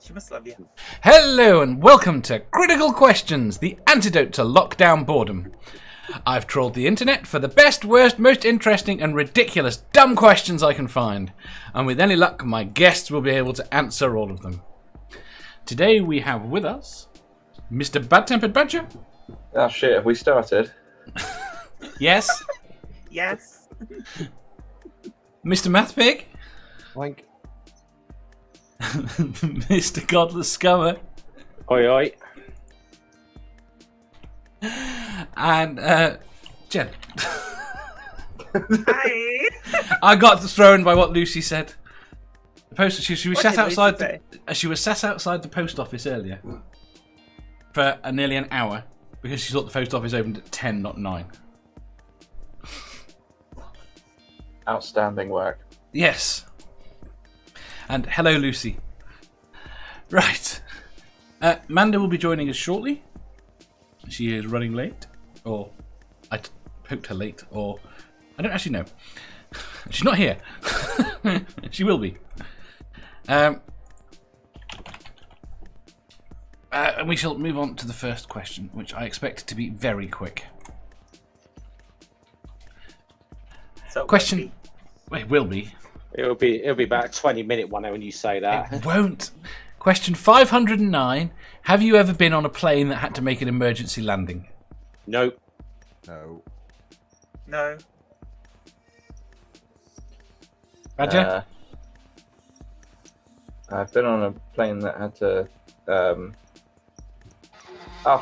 She must love you. Hello and welcome to Critical Questions, the antidote to lockdown boredom. I've trawled the internet for the best, worst, most interesting and ridiculous dumb questions I can find. And with any luck, my guests will be able to answer all of them. Today we have with us Mr. BadTemperedBadger. Oh shit, have we started? Yes. Yes. Mr. MathPig. Wank. Mr. Godless Scummer. Oi, oi. And Jen. Hi. I got thrown by what Lucy said. The post. She was What sat did Lucy outside. say? She was sat outside the post office earlier for nearly an hour because she thought the post office opened at 10, not 9. Outstanding work. Yes. And hello, Lucy. Right. Manda will be joining us shortly. She is running late, or I poked her late, or I don't actually know. She's not here. She will be. And we shall move on to the first question, which I expect to be very quick. So Question. It will be. It'll be about a 20-minute one when you say that. It won't. Question 509. Have you ever been on a plane that had to make an emergency landing? Nope. No. No. Badger? I've been on a plane that had to. Oh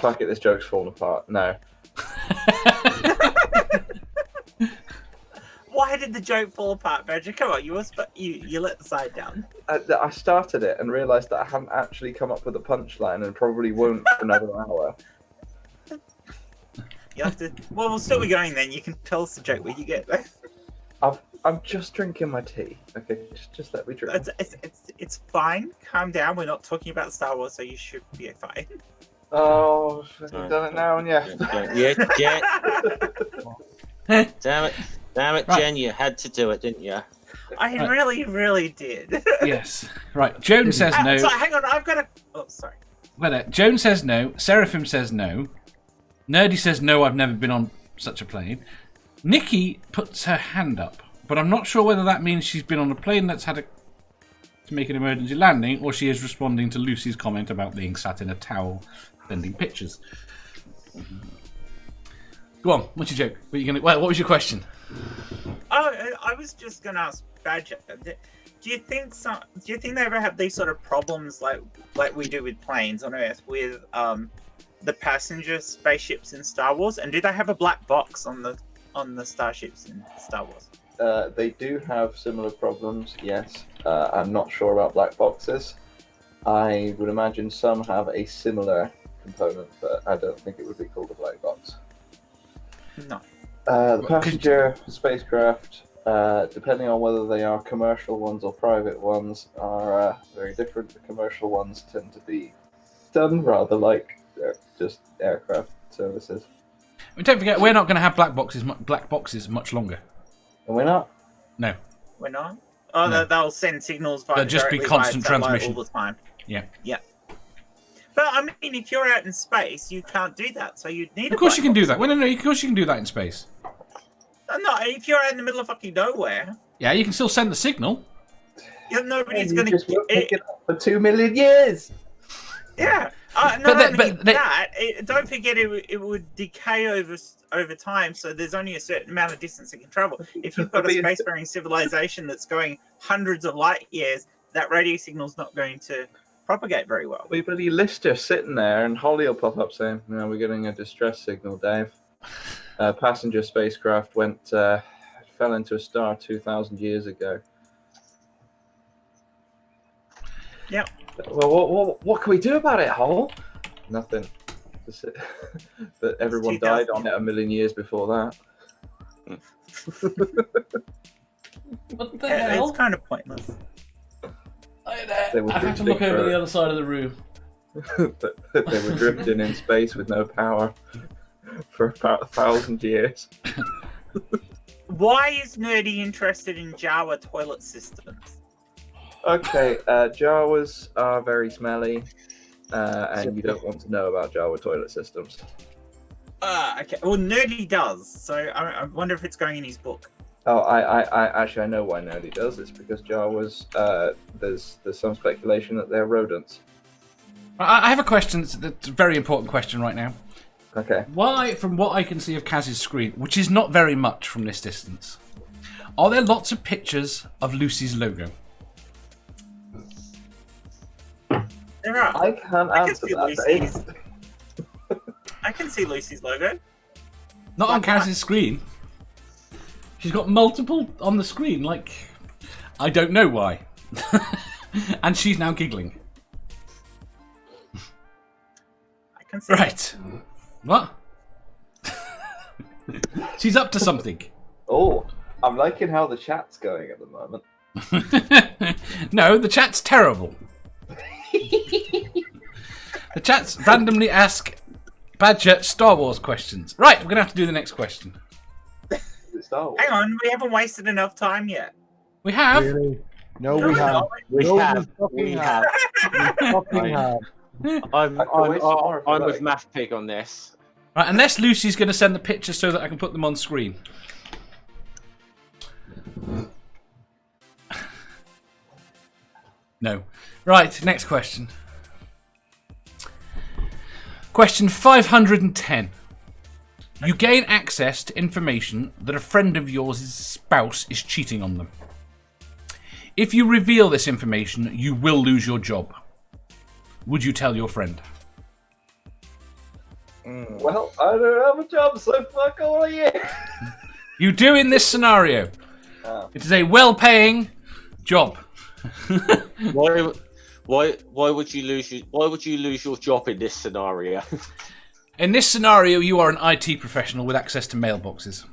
fuck it! This joke's falling apart. No. Why did the joke fall apart, Badger? Come on, you let the side down. I started it and realised that I hadn't actually come up with a punchline and probably won't for another hour. You have to. Well, we'll still be going then. You can tell us the joke when you get there. I'm just drinking my tea. Okay, just let me drink. It's fine. Calm down. We're not talking about Star Wars, so you should be fine. Oh, you've done it now, and yeah. Damn it, Right. Jen, you had to do it, didn't you? I Right. really did. Yes. Right. Joan says no. So, hang on, I've got to. Oh, sorry. Joan says no. Seraphim says no. Nerdy says no, I've never been on such a plane. Nikki puts her hand up, but I'm not sure whether that means she's been on a plane that's had to make an emergency landing, or she is responding to Lucy's comment about being sat in a towel sending pictures. Go on, what's your joke? What was your question? Oh, I was just gonna ask Badger. Do you think they ever have these sort of problems like we do with planes on Earth with the passenger spaceships in Star Wars? And do they have a black box on the starships in Star Wars? They do have similar problems, yes. I'm not sure about black boxes. I would imagine some have a similar component, but I don't think it would be called a black box. No. The passenger spacecraft, depending on whether they are commercial ones or private ones, are very different. The commercial ones tend to be done rather like just aircraft services. I mean, don't forget, we're not going to have black boxes much longer. And we're not? No. We're not. Oh, No. they'll send signals via There'll just be directly via constant satellite transmission. all the time. Yeah. Yeah. But I mean, if you're out in space, you can't do that. So you'd need. Of course you can do that. Well, no, of course you can do that in space. No, if you're out in the middle of fucking nowhere, Yeah, you can still send the signal. nobody's You going just to. won't pick it up for 2 million years. Yeah. Don't forget it would decay over time. So there's only a certain amount of distance it can travel. If you've got a spacefaring civilization that's going hundreds of light years, that radio signal's not going to propagate very well. We bloody Lister sitting there, and Holly will pop up saying, "No, we're getting a distress signal, Dave. Passenger spacecraft fell into a star 2,000 years ago." Yep. Well, what can we do about it, Hol? Nothing. That everyone died on it a million years before that. What the hell? It's kind of pointless. I have to look over the other side of the room. They were drifting in space with no power for about 1,000 years. Why is Nerdy interested in Java toilet systems? Okay, Jawas are very smelly, and you don't want to know about Jawa toilet systems. Okay. Well, Nerdy does, so I wonder if it's going in his book. Oh, I know why Nerdy does. It's because Jawas, there's some speculation that they're rodents. I have a question. That's a very important question right now. Okay. Why, from what I can see of Kaz's screen, which is not very much from this distance, are there lots of pictures of Lucy's logo? There are. I can't answer that. I can see Lucy's logo. Not on Kaz's screen. She's got multiple on the screen, like, I don't know why. And she's now giggling. I can see. Right. What? She's up to something. Oh, I'm liking how the chat's going at the moment. No, the chat's terrible. The chats randomly ask Badger Star Wars questions. Right, we're going to have to do the next question. Hang on, we haven't wasted enough time yet. We have? Really? No, we have. We No, have. We have. We fucking have. I'm with MathPig on this. Right, unless Lucy's going to send the pictures so that I can put them on screen. No. Right, next question. Question 510. You gain access to information that a friend of yours' spouse is cheating on them. If you reveal this information, you will lose your job. Would you tell your friend? Well, I don't have a job, so fuck all of you. You do in this scenario. Oh. It is a well-paying job. Why would you lose your job in this scenario? In this scenario, you are an IT professional with access to mailboxes.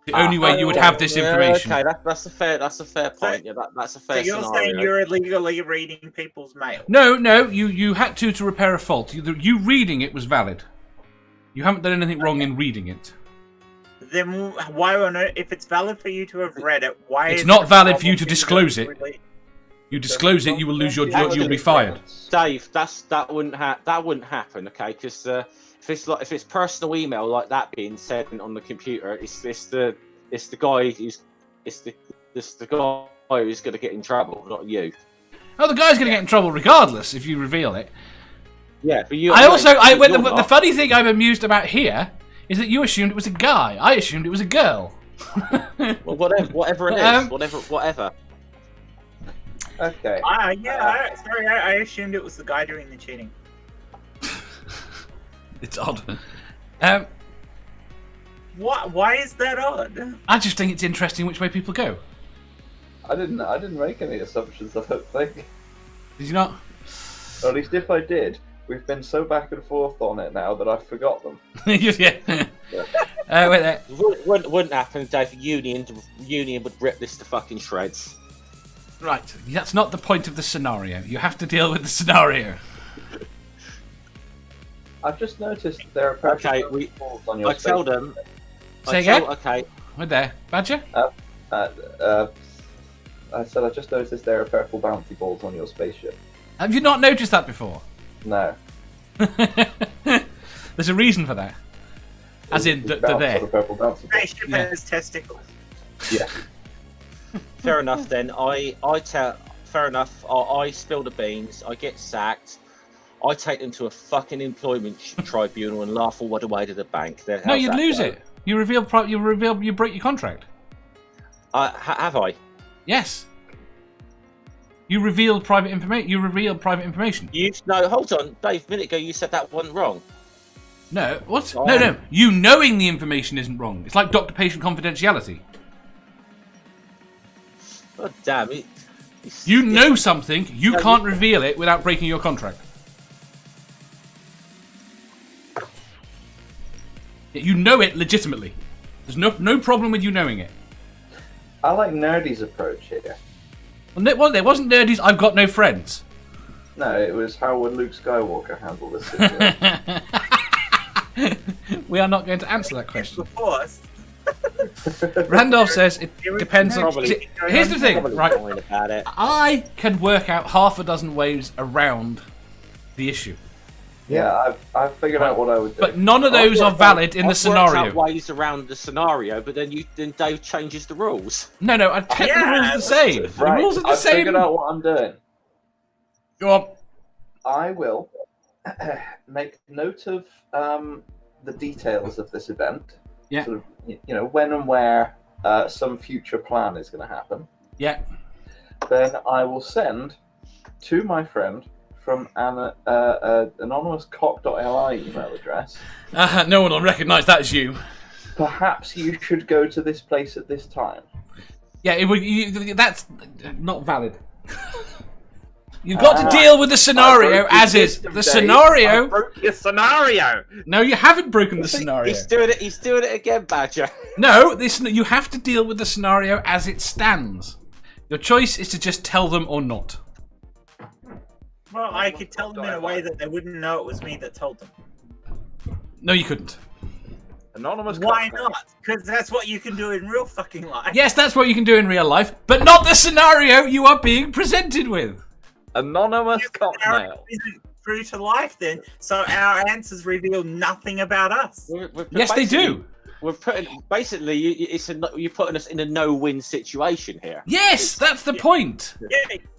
The only way you would have this information. Okay, that's a fair point. Yeah, that's a fair So you're scenario. saying you're illegally reading people's mail? No, you had to repair a fault. You reading it was valid. You haven't done anything wrong in reading it. Then why on earth, if it's valid for you to have read it, why It's is not it a valid for you problem to disclose it. You disclose it, you will lose your job. You'll be fired. Dave, that wouldn't happen. Okay, because if it's personal email like that being sent on the computer, it's the guy who's going to get in trouble, not you. Oh, the guy's going to get in trouble regardless if you reveal it. Yeah, but you. The funny thing I'm amused about here is that you assumed it was a guy. I assumed it was a girl. Well, whatever it is, whatever. Okay. Sorry, I assumed it was the guy doing the cheating. It's odd. Why is that odd? I just think it's interesting which way people go. I didn't make any assumptions, I don't think. Did you not? Or at least if I did, we've been so back and forth on it now that I forgot them. Yeah. Wait there. Wouldn't happen, Dave. Union would rip this to fucking shreds. Right, that's not the point of the scenario. You have to deal with the scenario. I've just noticed there are practically balls on your I tell them. Say again? Okay. Wait there. Badger? I said I just noticed there are purple bouncy balls on your spaceship. Have you not noticed that before? No. There's a reason for that. As in, they're there. The purple bouncy balls. Spaceship has testicles. Yeah. Fair enough then. Fair enough. I spill the beans. I get sacked. I take them to a fucking employment tribunal and laugh all the way to the bank. Then No, how's you'd that lose go? it. You break your contract. Have I? Yes. You revealed private information. No, hold on, Dave. A minute ago, you said that wasn't wrong. No, what? No. You knowing the information isn't wrong. It's like doctor-patient confidentiality. God damn it! You know something, you can't reveal it without breaking your contract. You know it legitimately. There's no problem with you knowing it. I like Nerdy's approach here. Well, there wasn't nerdies. I've got no friends. No, it was how would Luke Skywalker handle this situation? We are not going to answer that question. The Force. Randolph says it depends on. Probably- Here's the thing, Probably right? annoying about it. I can work out half a dozen ways around the issue, Yeah, I've figured out what I would do. but none of those are valid in the I've worked out scenario. ways around the scenario, but then Dave changes the rules. No, I kept the rules the same. The Right, rules are the I've same. figured out what I'm doing. Go on. I will make note of the details of this event. Yeah. Sort of, when and where some future plan is going to happen. Yeah. Then I will send to my friend from an anonymous cock.li email address. No one will recognise that as you. Perhaps you should go to this place at this time. Yeah, that's not valid. You've got to deal with the scenario as is. The I scenario. broke your scenario. No, you haven't broken the scenario. He's doing it again, Badger. No, you have to deal with the scenario as it stands. Your choice is to just tell them or not. Well, I could tell them in a way that they wouldn't know it was me that told them. No, you couldn't. Anonymous Why cock. not? Because that's what you can do in real fucking life. Yes, that's what you can do in real life, but not the scenario you are being presented with. Anonymous cock Our mail. isn't true to life then, so our answers reveal nothing about us. Yes, they do. We're putting you're putting us in a no-win situation here. Yes, that's the point.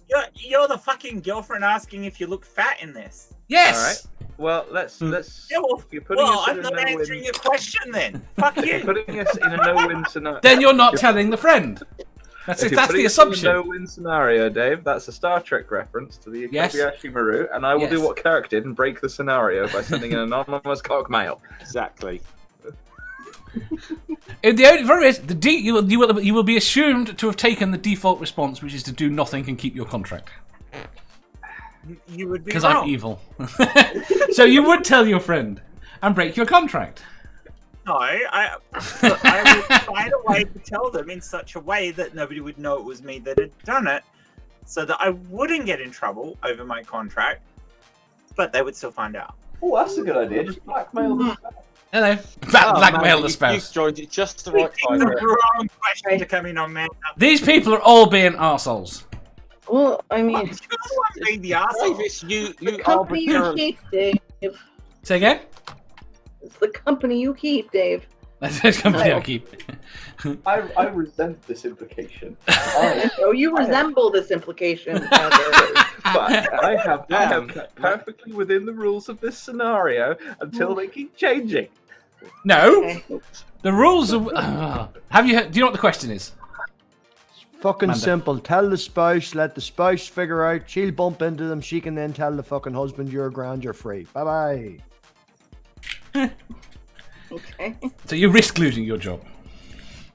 Yeah, you're the fucking girlfriend asking if you look fat in this. Yes. All right. Well, let's. Yeah, You're putting well, us in I'm a not no-win. answering your question then. Fuck You're you. putting us in a no-win scenario. Then you're not telling the friend. That's If you're the putting us assumption. in a no-win scenario, Dave, that's a Star Trek reference to the Yes. Kobayashi Maru, and I will do Yes. what Kirk did and break the scenario by sending an anonymous cock mail. Exactly. The only problem is you will be assumed to have taken the default response, which is to do nothing and keep your contract. You would be Because wrong. I'm evil. So you would tell your friend and break your contract. No, I would find a way to tell them in such a way that nobody would know it was me that had done it, so that I wouldn't get in trouble over my contract, but they would still find out. Oh, that's a good idea. Just blackmail them. Hello. Blackmail the spouse. You've joined it just the right The time. wrong question to come in on, man. These people are all being arseholes. Well, I mean, You're the one being the arsehole. Davis, you the company you arbitrarily. keep, Dave. Say again? It's the company you keep, Dave. That's the company I keep. I resent this implication. Oh, you resemble this implication. But I have kept perfectly within the rules of this scenario until they keep changing. No. Okay. The rules are... have you heard, do you know what the question is? Fucking Amanda. simple. Tell the spouse, let the spouse figure out. She'll bump into them. She can then tell the fucking husband you're grand, you're free. Bye bye. Okay. So you risk losing your job.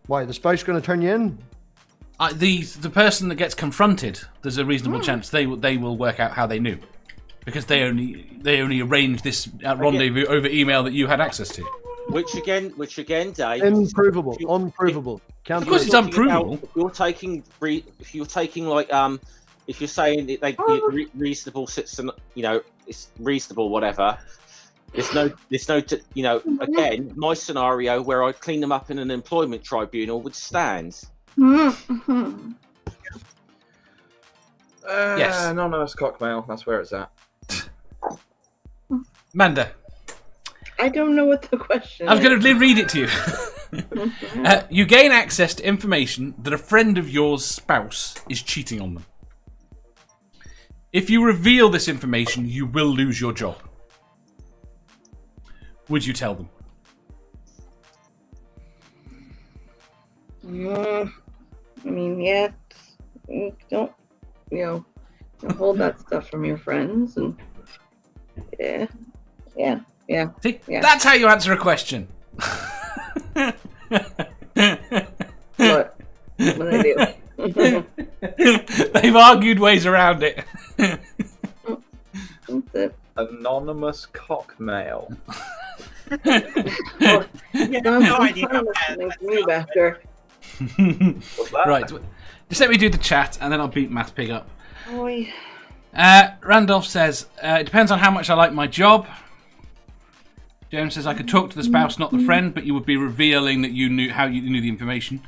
Why, the spouse going to turn you in? The person that gets confronted, there's a reasonable chance they will work out how they knew, because they only arranged this rendezvous over email that you had access to. Which again, Dave. Unprovable. Unprovable. Can't Of course, prove it's it. unprovable. If you're taking like if you're saying that they reasonable, it's reasonable, whatever. There's no, again, my scenario where I clean them up in an employment tribunal would stand. Mm-hmm. Yes. Anonymous cockmail. That's where it's at. Manda, I don't know what the question I was is. going to read it to you. You gain access to information that a friend of yours spouse is cheating on them. If you reveal this information, you will lose your job. Would you tell them? I mean, yeah. Don't hold that stuff from your friends, and yeah. See, Yeah. that's how you answer a question. What? What I do? They've argued ways around it. That's it. Anonymous cockmail. Oh, Yeah, Don's no idea how listening bad to that me sounds. back there. What's that? Right, just let me do the chat, and then I'll beat MathPig up. Oi. Randolph says, it depends on how much I like my job. James says, I could talk to the spouse, not the friend, but you would be revealing that you knew how you knew the information.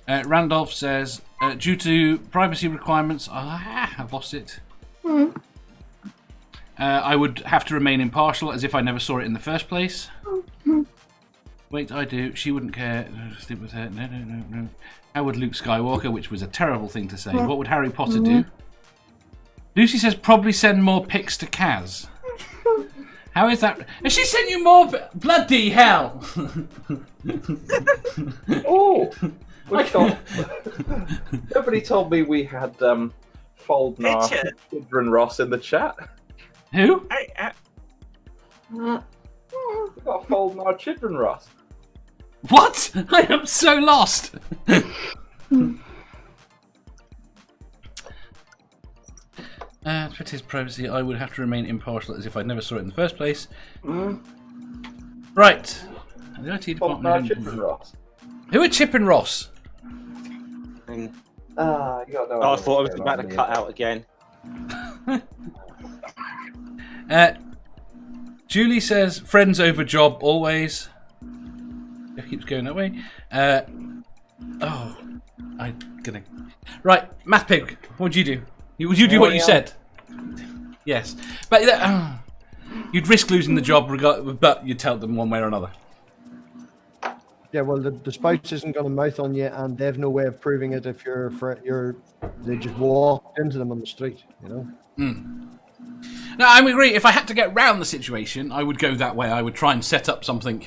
Randolph says, due to privacy requirements, I've lost it. I would have to remain impartial, as if I never saw it in the first place. Wait, I do. She wouldn't care. Sleep with her. No. How would Luke Skywalker, which was a terrible thing to say. What would Harry Potter do? Lucy says, probably send more pics to Kaz. How is that? Has she sent you more? Bloody hell! Oh! Nobody told me we had Foldnar, Richard. Children Ross in the chat. Who? We got Foldnar, Children Ross. What? I am so lost. For his privacy, I would have to remain impartial, as if I never saw it in the first place. Right. The IT Foldnar, Children department. Ross. Who are Chip and Ross? You got no I idea thought I was what's about going to on cut out again. Julie says, friends over job always. It keeps going that way. Right, MathPig, what'd you do? Would you do what you said? Yes. But you'd risk losing the job, but you'd tell them one way or another. Yeah, well, the spouse isn't going to mouth on you, and they have no way of proving it if they just walked into them on the street, you know? No, I agree. If I had to get round the situation, I would go that way. I would try and set up something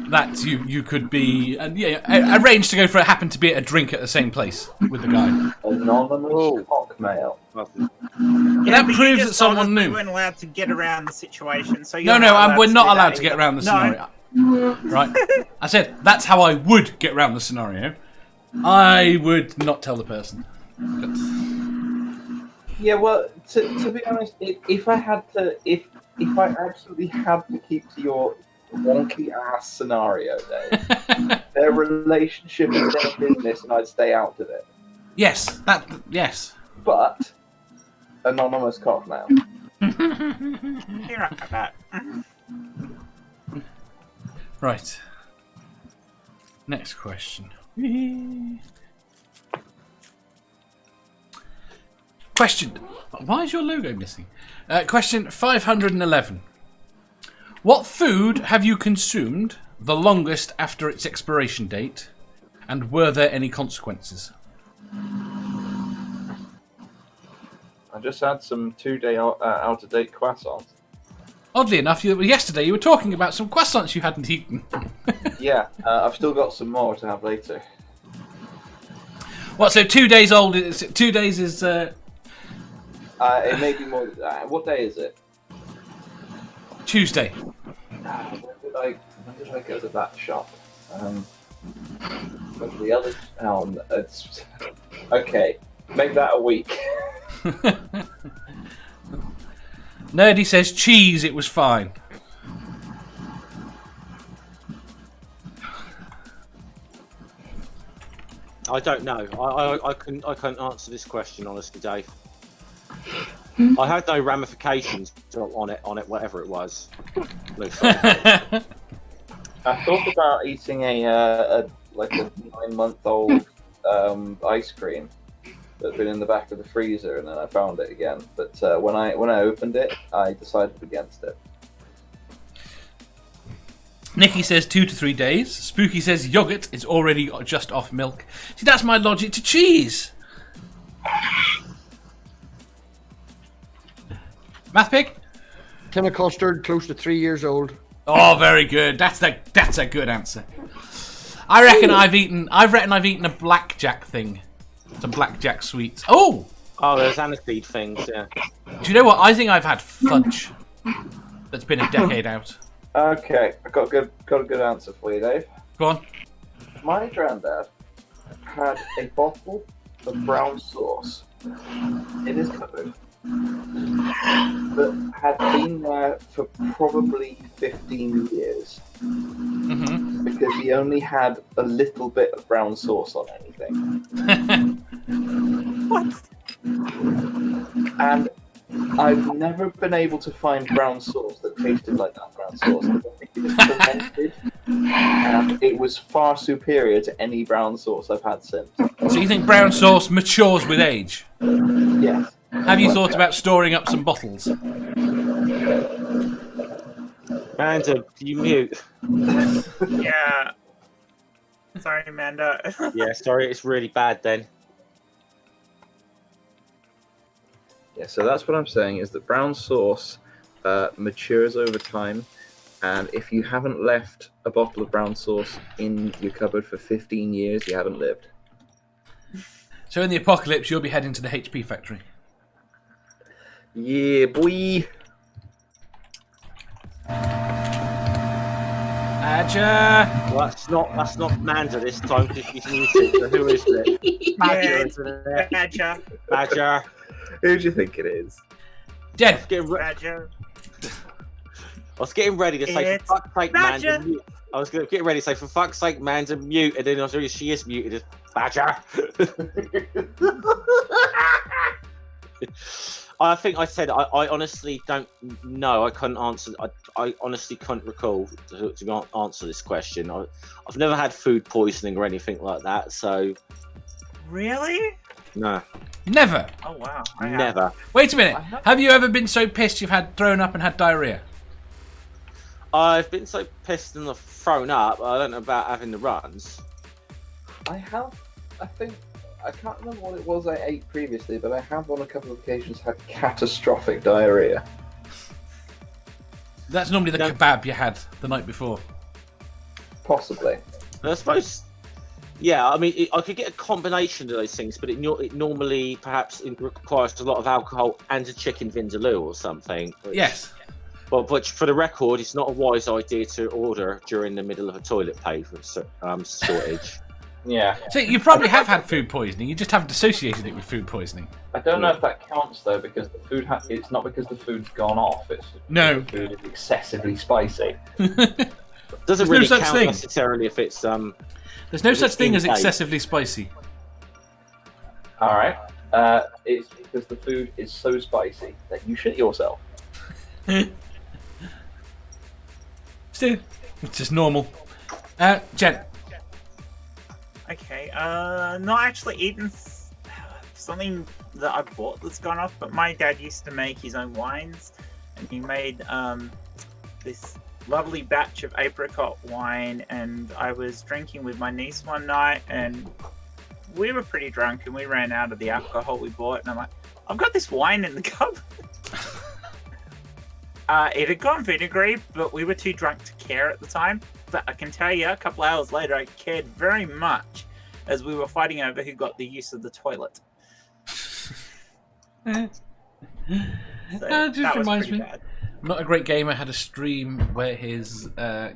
that you could be... arrange to go for happen to be at a drink at the same place with the guy. Anonymous cockmail. That but you proves just that someone told us knew. We weren't allowed to get around the situation, so No, you're we're not do allowed that to get either. around the No. scenario. Right? I said, that's how I would get around the scenario. I would not tell the person. Yeah, well, to be honest, if I absolutely had to keep to your wonky ass scenario, Dave, their relationship is their business, and I'd stay out of it. Yes, yes. But anonymous cockmail. You're right about that. Right. Next question. Question. Why is your logo missing? Question 511. What food have you consumed the longest after its expiration date, and were there any consequences? I just had some 2-day out-of-date croissants. Oddly enough, yesterday you were talking about some croissants you hadn't eaten. Yeah, I've still got some more to have later. What? So 2 days old? 2 days is. It may be more. What day is it? Tuesday. When did I go to that shop? But the other. It's okay. Make that a week. Nerdy says cheese. It was fine. I don't know. I couldn't answer this question honestly, Dave. I had no ramifications on it, whatever it was. I thought about eating a 9-month-old ice cream, that had been in the back of the freezer, and then I found it again. But when I opened it, I decided against it. Nikki says 2 to 3 days. Spooky says yogurt is already just off milk. See, that's my logic to cheese. MathPig? Tin of custard, close to 3 years old. Oh, very good. That's a good answer. I reckon I've eaten a blackjack thing. Some blackjack sweets. Oh! Oh, there's aniseed things, yeah. Do you know what? I think I've had fudge. That's been a decade out. Okay, I got a good answer for you, Dave. Go on. My granddad had a bottle of brown sauce in his cupboard that had been there for probably 15 years Mm-hmm. because he only had a little bit of brown sauce on anything. What? And I've never been able to find brown sauce that tasted like that brown sauce. I think it was fermented, and it was far superior to any brown sauce I've had since. So you think brown sauce matures with age? Yes. Have you thought about storing up some bottles? Amanda, you mute. Yeah. Sorry, Amanda. Yeah, sorry, it's really bad then. Yeah, so that's what I'm saying, is that brown sauce matures over time, and if you haven't left a bottle of brown sauce in your cupboard for 15 years, you haven't lived. So in the apocalypse, you'll be heading to the HP factory. Yeah, boy. Badger! Well, that's not Amanda this time because she's muted. So who is it? Badger, isn't it? Badger. Badger. Who do you think it is? Jen! Badger. I was getting ready to say, It's for fuck's sake, Badger. Amanda, mute. I was getting ready to say, for fuck's sake, Amanda, mute, and then I was realizing she is muted as Badger. I think I said I honestly don't know. I couldn't answer. I honestly couldn't recall to answer this question. I've never had food poisoning or anything like that, so Really? no, Never! Oh wow. I have. never. Wait a minute. Have you ever been so pissed you've had thrown up and had diarrhea? I've been so pissed and I've thrown up. I don't know about having the runs. I have, I think, I can't remember what it was I ate previously, but I have on a couple of occasions had catastrophic diarrhea. That's normally the kebab you had the night before. Possibly. I suppose, yeah. I mean, I could get a combination of those things, but it normally perhaps requires a lot of alcohol and a chicken vindaloo or something. Yes. But for the record, it's not a wise idea to order during the middle of a toilet paper shortage. Yeah. So you probably have had food poisoning, you just haven't associated it with food poisoning. I don't know if that counts though, because the food it's not because the food's gone off. It's No. the food is excessively spicy. Doesn't There's no really such count thing. necessarily if it's There's no such thing as excessively spicy. All right. It's because the food is so spicy that you shit yourself. Still, it's just normal. Jen. Okay. Not actually eaten something that I bought that's gone off, but my dad used to make his own wines, and he made this lovely batch of apricot wine, and I was drinking with my niece one night, and we were pretty drunk, and we ran out of the alcohol we bought, and I'm like, I've got this wine in the cup. It had gone vinegary, but we were too drunk to care at the time. But I can tell you, a couple hours later, I cared very much as we were fighting over who got the use of the toilet. So That just reminds me. bad. Not a Great Gamer had a stream where his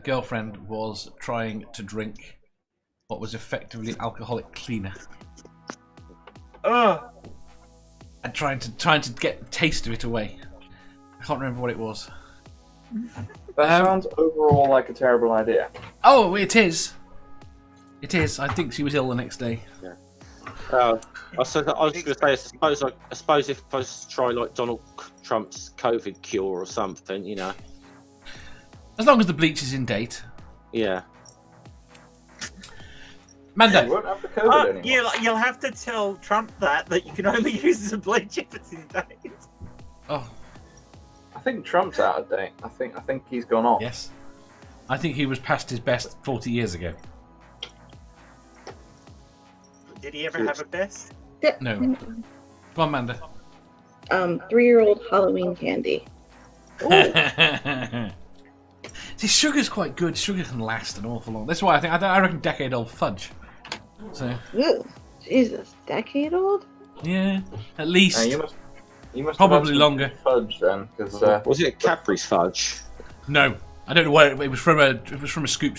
girlfriend was trying to drink what was effectively alcoholic cleaner. Ugh. And trying to get the taste of it away. I can't remember what it was. That sounds overall like a terrible idea. Oh, it is. It is. I think she was ill the next day. I was just going to say, I suppose if I was to try like Donald Trump's COVID cure or something, you know. As long as the bleach is in date. Yeah. You Manda. won't have the COVID anymore. You'll have to tell Trump that you can only use the bleach if it's in date. Oh, I think Trump's out of date. I think he's gone off. yes. I think he was past his best 40 years ago. Did he ever have a best? No. Come on, Manda. 3-year-old Halloween candy. See, sugar's quite good. Sugar can last an awful long. That's why I reckon decade-old fudge. So, Ooh, Jesus, decade old? yeah, at least. You must Probably have had some longer. fudge then, because Was it Cadbury's fudge? No, I don't know where it was from. It was from a scoop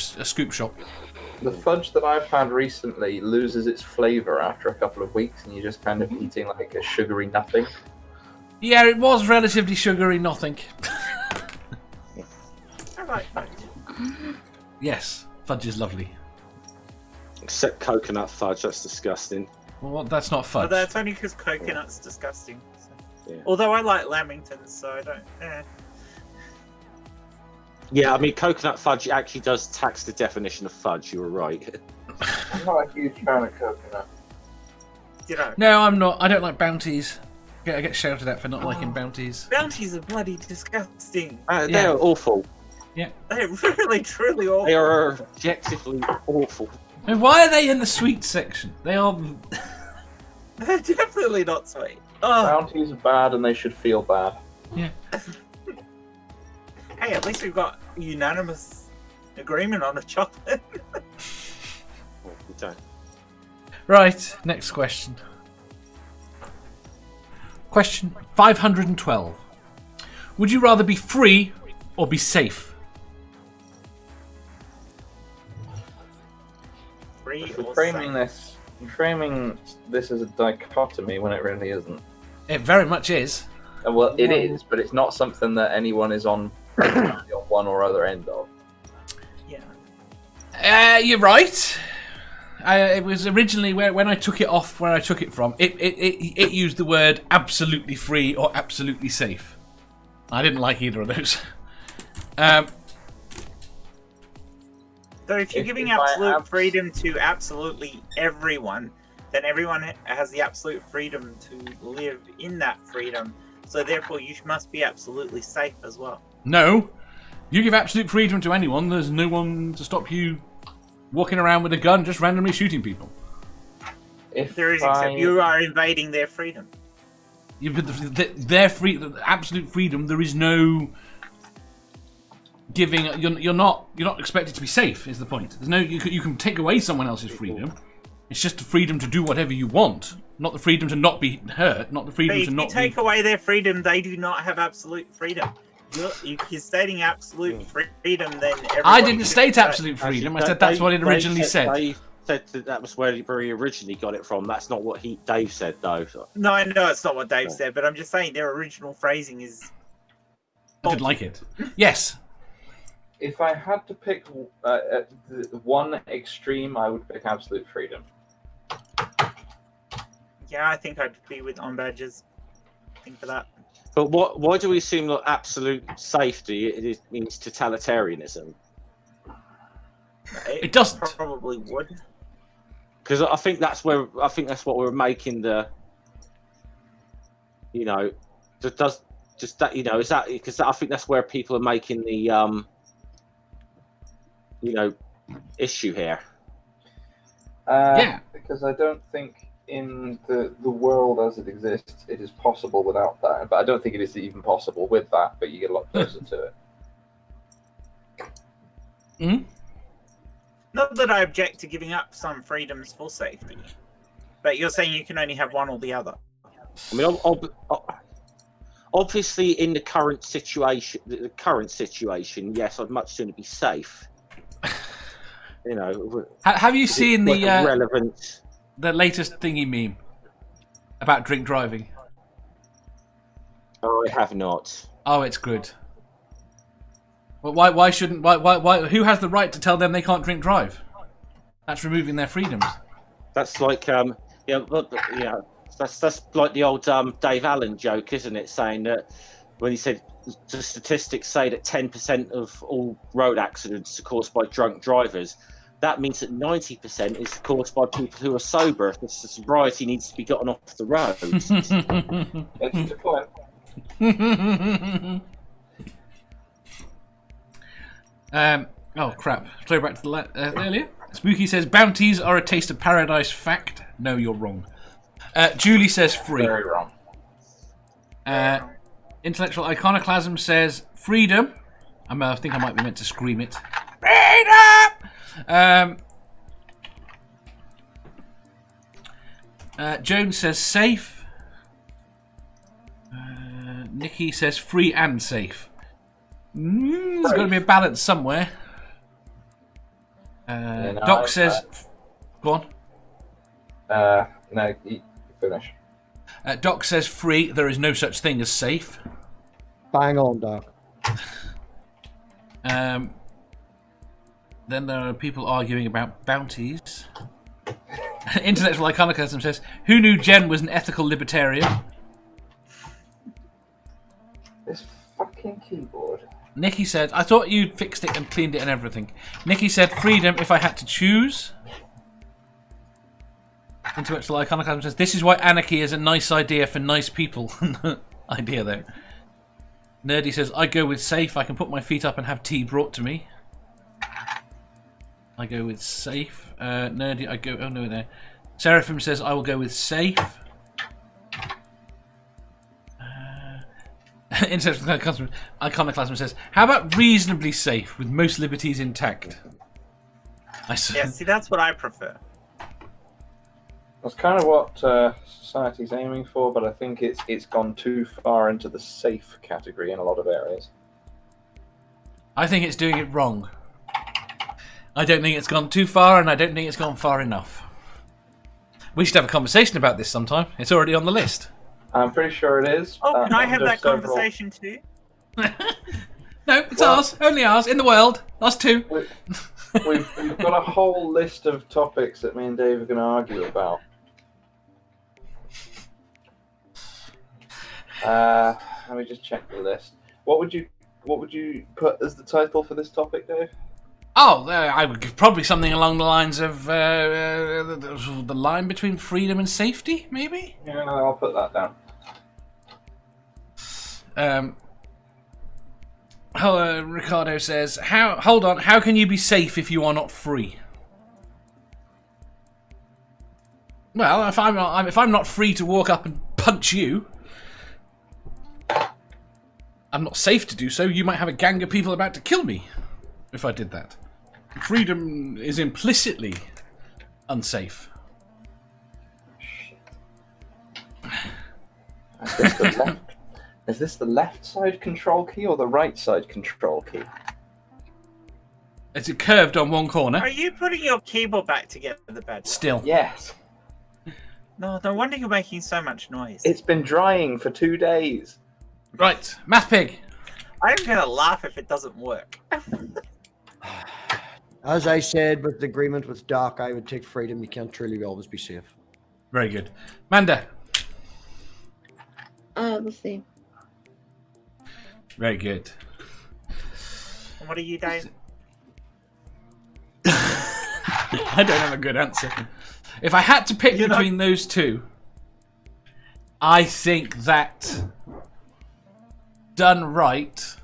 shop. the fudge that I've had recently loses its flavour after a couple of weeks, and you're just kind of eating like a sugary nothing. Yeah, it was relatively sugary, nothing. I like fudge. Yes, fudge is lovely. Except coconut fudge, that's disgusting. Well, that's not But fudge. that's only because coconut's disgusting. So. Yeah. Although I like lamingtons, so I don't. Yeah, I mean, coconut fudge actually does tax the definition of fudge, you were right. I'm not a huge fan of coconut. You know, No, I'm not. I don't like bounties. I get shouted at for not liking bounties. bounties are bloody disgusting. Yeah. They're awful. They're really, truly awful. They are objectively awful. I mean, why are they in the sweet section? They are. They're definitely not sweet. Oh, Bounties are bad, and they should feel bad. Yeah. hey, at least we've got unanimous agreement on the chocolate. We don't. Right, next question. Question 512. Would you rather be free or be safe? Free You're or framing safe? this as a dichotomy when it really isn't. It very much is. Well, it is, but it's not something that anyone is on one or other end of. Yeah. You're right. It was originally when I took it off, where I took it from. It used the word absolutely free or absolutely safe. I didn't like either of those. So if you're giving absolute freedom to absolutely everyone, then everyone has the absolute freedom to live in that freedom. So therefore, you must be absolutely safe as well. No, you give absolute freedom to anyone. There's no one to stop you walking around with a gun, just randomly shooting people. If There is, except you are invading their freedom. Their absolute freedom. There is no giving. You're not expected to be safe. Is the point? There's no. You can take away someone else's freedom. It's just the freedom to do whatever you want, not the freedom to not be hurt, not the freedom But to if not you take away their freedom, they do not have absolute freedom. You're stating absolute freedom, then I everybody didn't should state be safe. absolute freedom. I said that's what it originally said. Dave said that was where he originally got it from. That's not what Dave said, though. So. No, I know it's not what Dave said, but I'm just saying their original phrasing is. I didn't like it. Yes. If I had to pick one extreme, I would pick absolute freedom. Yeah, I think I'd be with on badges. I think for that. But why do we assume that absolute safety means totalitarianism? It doesn't. Probably would. Because I think that's what we're making the. You know, does just that, you know, is that because I think that's where people are making the you know, issue here. Yeah. Because I don't think in the world as it exists, it is possible without that. But I don't think it is even possible with that, but you get a lot closer to it. Hmm? Not that I object to giving up some freedoms for safety, but you're saying you can only have one or the other. I mean, obviously, in the current situation, yes, I'd much sooner be safe. You know, Have you seen like relevant? the latest thingy meme about drink driving? Oh, I have not. Oh, it's good. Well, why shouldn't who has the right to tell them they can't drink drive? That's removing their freedoms. That's like that's like the old Dave Allen joke, isn't it? Saying that when he said the statistics say that 10% of all road accidents are caused by drunk drivers, that means that 90% is caused by people who are sober. The sobriety needs to be gotten off the road. That's a good point. Oh crap! Throw back to the earlier. Spooky says bounties are a taste of paradise. Fact? No, you're wrong. Julie says free. Very wrong. Intellectual Iconoclasm says freedom. I think I might be meant to scream it. Freedom! Jones says safe. Nikki says free and safe. There's got to be a balance somewhere. Doc says... Go on. No, you finish. Doc says free. There is no such thing as safe. Bang on, Doc. Then there are people arguing about bounties. Intellectual Iconoclasm says, who knew Jen was an ethical libertarian? This fucking keyboard. Nikki said, I thought you'd fixed it and cleaned it and everything. Nikki said, freedom if I had to choose. Intellectual Iconoclasm says, this is why anarchy is a nice idea for nice people. Idea, though. Nerdy says, I go with safe. I can put my feet up and have tea brought to me. I go with safe. Nerdy, I go... Oh, no, there. Seraphim says, I will go with safe. Intellectual Iconoclasm says, how about reasonably safe with most liberties intact? Yeah, see, that's what I prefer. That's kind of what society's aiming for, but I think it's gone too far into the safe category in a lot of areas. I think it's doing it wrong. I don't think it's gone too far, and I don't think it's gone far enough. We should have a conversation about this sometime. It's already on the list. I'm pretty sure it is. Oh, can I have that several... conversation too? No, it's ours. Only ours. In the world. Us two. We've got a whole list of topics that me and Dave are going to argue about. Let me just check the list. What would you put as the title for this topic, Dave? Oh, I would give probably something along the lines of the line between freedom and safety, maybe? Yeah, I'll put that down. Ricardo says, hold on, how can you be safe if you are not free? Well, if I'm not free to walk up and punch you, I'm not safe to do so. You might have a gang of people about to kill me if I did that. Freedom is implicitly unsafe. Is this the left side control key or the right side control key? It's curved on one corner. Are you putting your keyboard back together, the bed? Still. Yes. No wonder you're making so much noise. It's been drying for 2 days. Right, MathPig. I'm gonna laugh if it doesn't work. As I said, with the agreement with Doc, I would take freedom. You can't truly always be safe. Very good. Manda. Let's see. Very good. And what are you, Dave? I don't have a good answer. If I had to pick between those two, I think that done right,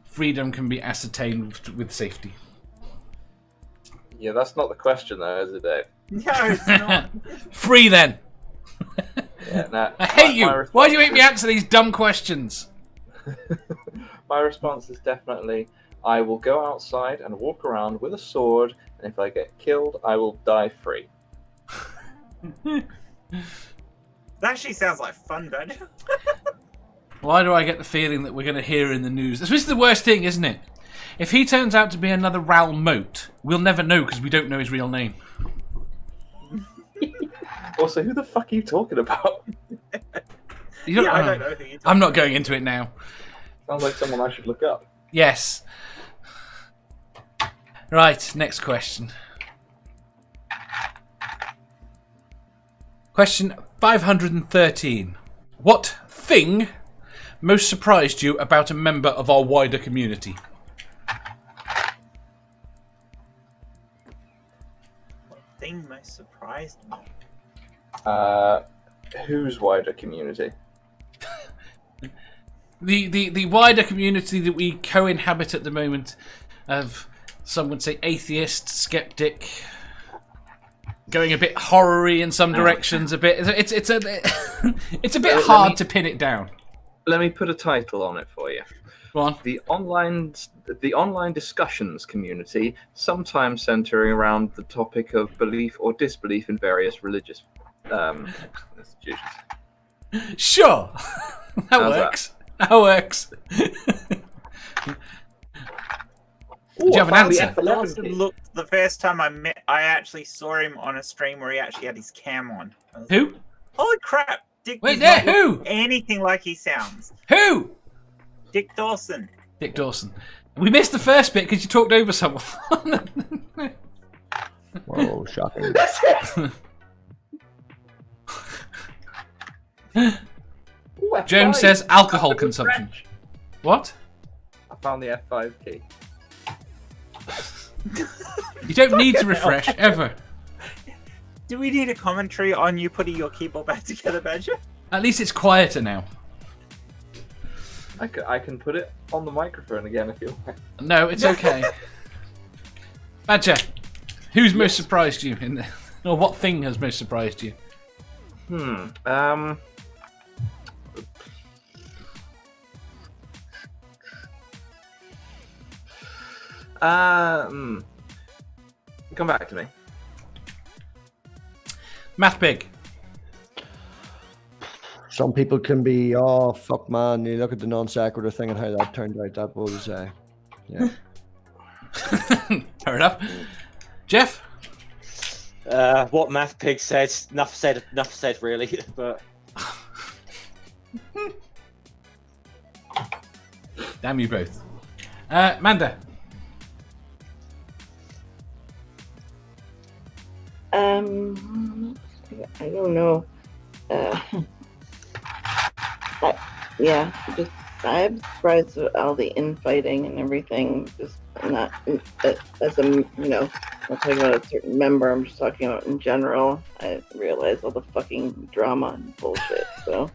freedom can be ascertained with safety. Yeah, that's not the question, though, is it, Dave? No, it's not. Free then. Yeah, nah, I hate you. Why do you make me answer these dumb questions? My response is definitely, I will go outside and walk around with a sword, and if I get killed, I will die free. That actually sounds like fun, Badger. Why do I get the feeling that we're going to hear in the news? This is the worst thing, isn't it? If he turns out to be another Raoul Moat, we'll never know because we don't know his real name. Also, who the fuck are you talking about? I don't know who you're talking I'm not going into it now. Sounds like someone I should look up. Yes. Right, next question. Question 513. What thing most surprised you about a member of our wider community? thing most surprised me? Whose wider community? The wider community that we co-inhabit at the moment of, some would say, atheist, skeptic, going a bit horror-y in some directions. A bit. It's a bit hard to pin it down. Let me put a title on it for you. Go on. The online discussions community, sometimes centering around the topic of belief or disbelief in various religious institutions. Sure, that works. That works. Do you have an answer? Looked the first time I actually saw him on a stream where he actually had his cam on. Who? Holy crap! Dick Wait, does not who? look anything like he sounds. Who? Dick Dawson. Dick Dawson. We missed the first bit because you talked over someone. Whoa, shocking. Jones says alcohol consumption. What? I found the F5 key. You don't need to refresh, ever. Do we need a commentary on you putting your keyboard back together, Badger? At least it's quieter now. I can put it on the microphone again if you like. No, it's okay. Badger, who's most surprised you in the, or what thing has most surprised you? Come back to me. MathPig. Some people can be, oh, fuck, man. You look at the non sequitur thing and how that turned out. That was, yeah. Fair enough. Jeff? What MathPig said. Enough said, really. But Damn you both. Manda? I don't know. I'm surprised with all the infighting and everything. Just not as a I'm not talking about a certain member. I'm just talking about in general. I realize all the fucking drama and bullshit. So.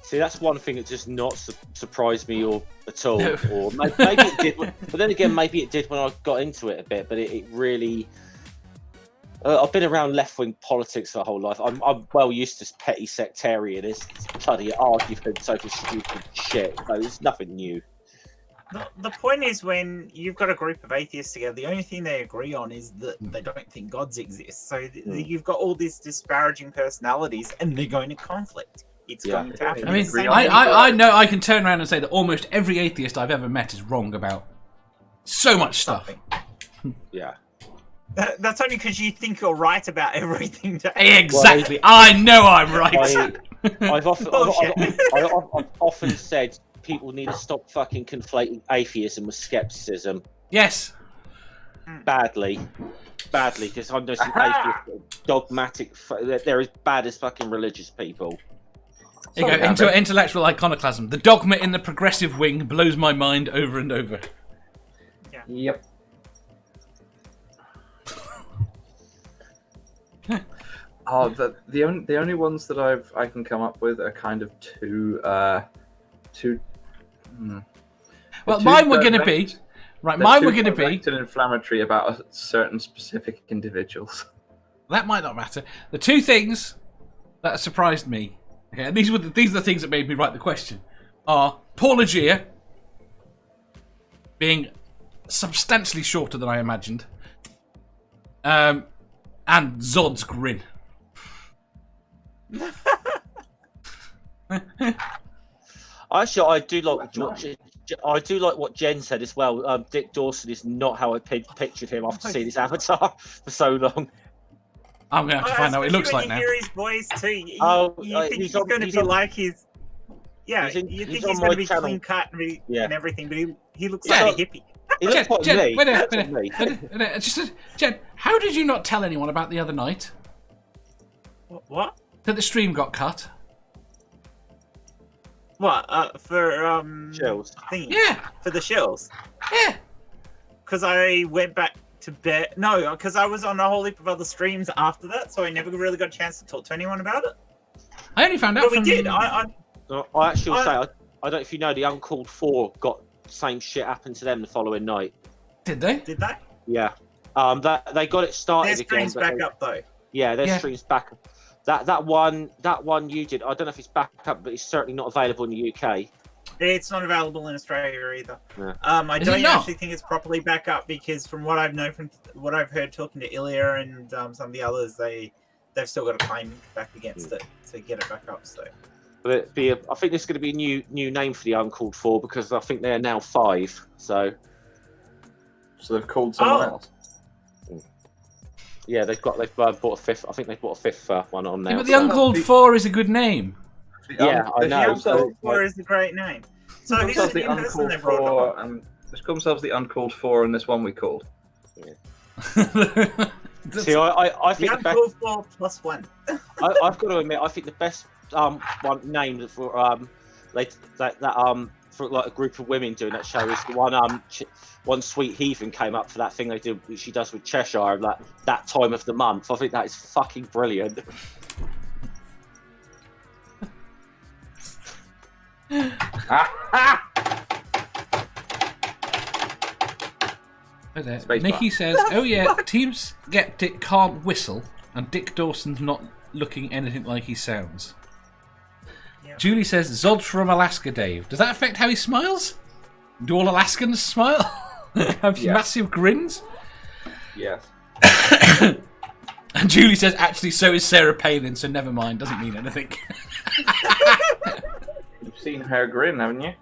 see, that's one thing that just not surprised me at all. No. Or maybe it did, but then again, maybe it did when I got into it a bit. But it really. I've been around left-wing politics my whole life. I'm well used to petty sectarianism, bloody arguments over stupid shit. So it's nothing new. The point is, when you've got a group of atheists together, the only thing they agree on is that they don't think gods exist. So you've got all these disparaging personalities, and they're going to conflict. It's going to happen. I mean, I know I can turn around and say that almost every atheist I've ever met is wrong about so much stuff. Yeah. That's only because you think you're right about everything. Exactly. I know I'm right. I've often said people need to stop fucking conflating atheism with skepticism. Yes. Badly, because I'm noticing atheists are dogmatic. They're as bad as fucking religious people. There you go, into intellectual iconoclasm. The dogma in the progressive wing blows my mind over and over. Yeah. Yep. The only ones that I can come up with are kind of two. Well, mine were going to be right. Mine were going to be inflammatory about certain specific individuals. That might not matter. The two things that surprised me. Okay, and these are the things that made me write the question. Are Paul Agia being substantially shorter than I imagined, and Zod's grin. Actually, I do like what Jen said as well. Dick Dawson is not how I pictured him after seeing his avatar for so long. I'm going to have to find out what he looks like now. You hear his voice too. You think he's going to be like his... Yeah, you think he's going to be clean cut and everything, but he looks like a hippie. He looks like Jen, me. Wait a minute. Jen, how did you not tell anyone about the other night? What? That the stream got cut? What? For Shells. thingy? Yeah. For the shells? Yeah. Because I went back to bed. No, because I was on a whole heap of other streams after that, so I never really got a chance to talk to anyone about it. I only found out But from... we did. I actually will say, I don't know if you know, the Uncalled 4 got the same shit happen to them the following night. Did they? Did they? Yeah. That they got it started Their stream's again. back up though. Yeah, their stream's back up. That one you did, I don't know if it's back up, but it's certainly not available in the UK. It's not available in Australia either. Yeah. I don't actually think it's properly back up because from what I've known, from what I've heard talking to Ilya and some of the others, they've still got a claim back against it to get it back up. So, But I think there's going to be a new name for the Uncalled 4 because I think they're now 5. So they've called someone else. Yeah, they've bought a fifth. I think they've bought a fifth one on now. Yeah, but the Uncalled 4 is a good name. Yeah, I know. The Uncalled 4 is a great name. So who's the new person they brought Four, and let's call themselves the Uncalled 4, and this one we called. See, I think the Uncalled 4 plus 1. I've got to admit, I think the best one name for for like a group of women doing that show is the one Sweet Heathen came up for that thing they do. She does with Cheshire that time of the month. I think that is fucking brilliant. Nikki says, "Oh yeah, Team Skeptic can't whistle, and Dick Dawson's not looking anything like he sounds." Yeah. Julie says, "Zod from Alaska, Dave. Does that affect how he smiles? Do all Alaskans smile? Have massive grins?" Yes. And Julie says, "Actually, so is Sarah Palin, so never mind. Doesn't mean anything." You've seen her grin, haven't you?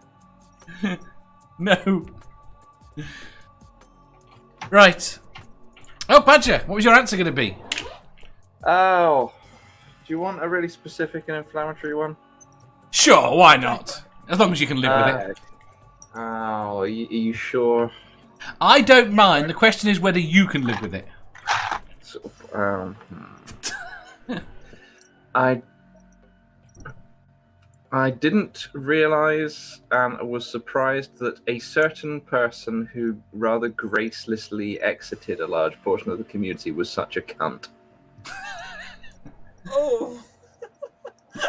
No. Right. Oh, Badger, what was your answer going to be? Oh, do you want a really specific and inflammatory one? Sure, why not? As long as you can live with it. Oh, are you sure? I don't mind. The question is whether you can live with it. I didn't realise and was surprised that a certain person who rather gracelessly exited a large portion of the community was such a cunt. Oh.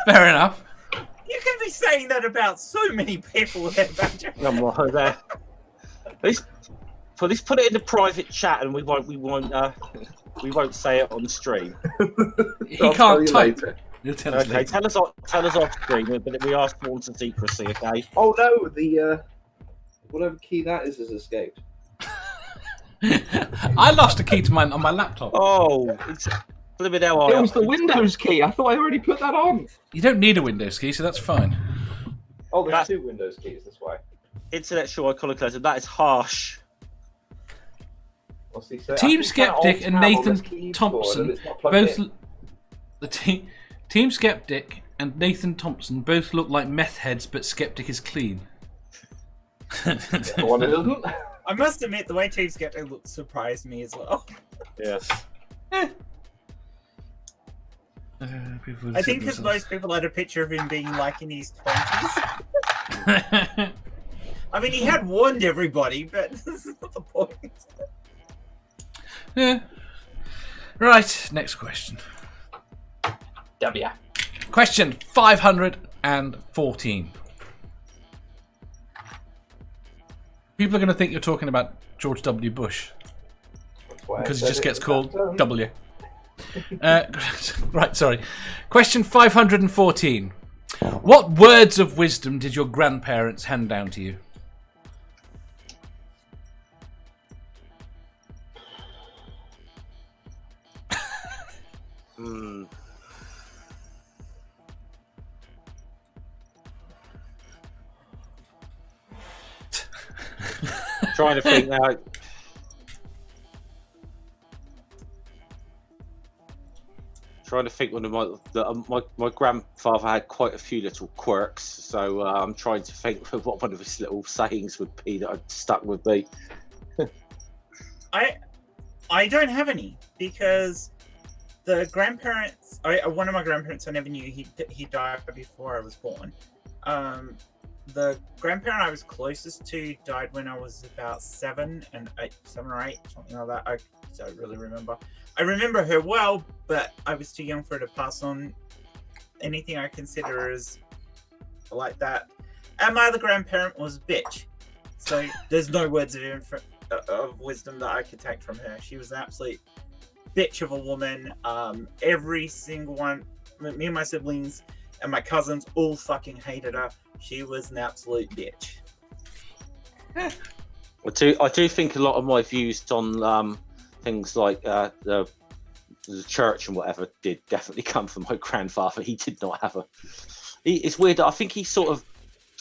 Fair enough. You can be saying that about so many people there, Badger. Come on, there. Please put it in the private chat, and we won't say it on the stream. He can't type. Later. He'll tell us Okay, later. tell us off stream, but we ask for to secrecy, okay? Oh no, the whatever key that is has escaped. I lost a key to mine on my laptop. Oh, it's flipping hell. It was the Windows key. I thought I already put that on. You don't need a Windows key, so that's fine. Oh, there's 2 Windows keys. That's why. Intellectual iconoclasm. That is harsh. Well, see, so Team Skeptic and Nathan Thompson both. Team Skeptic and Nathan Thompson both look like meth heads, but Skeptic is clean. The one that doesn't. I must admit, the way Team Skeptic looks surprised me as well. Yes. I think because most people had a picture of him being like in his 20s. I mean, he had warned everybody, but this is not the point. Yeah. Right, next question. W. Question 514. People are going to think you're talking about George W. Bush. Because he just gets called W. Right, sorry. Question 514. What words of wisdom did your grandparents hand down to you? Trying to think now. Trying to think when my grandfather had quite a few little quirks, so I'm trying to think what one of his little sayings would be that I'd stuck with me. I don't have any because the grandparents. One of my grandparents I never knew. He died before I was born. the grandparent I was closest to died when I was about 7 or 8, something like that. I don't really remember. I remember her well, but I was too young for her to pass on anything I consider as like that. And my other grandparent was a bitch. So there's no words of wisdom that I could take from her. She was an absolute bitch of a woman. Every single one, me and my siblings and my cousins all fucking hated her. She was an absolute bitch. I do think a lot of my views on things like the church and whatever did definitely come from my grandfather. He did not have it's weird. I think he sort of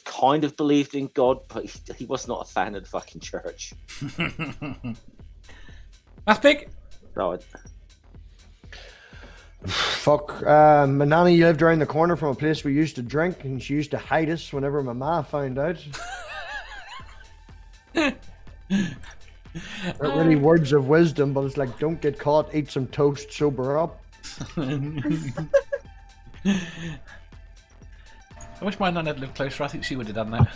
kind of believed in God, but he was not a fan of the fucking church. MathPig? No, Fuck. My nanny lived around the corner from a place we used to drink, and she used to hide us whenever my ma found out. Not really words of wisdom, but it's like, don't get caught, eat some toast, sober up. I wish my nan had lived closer. I think she would have done that.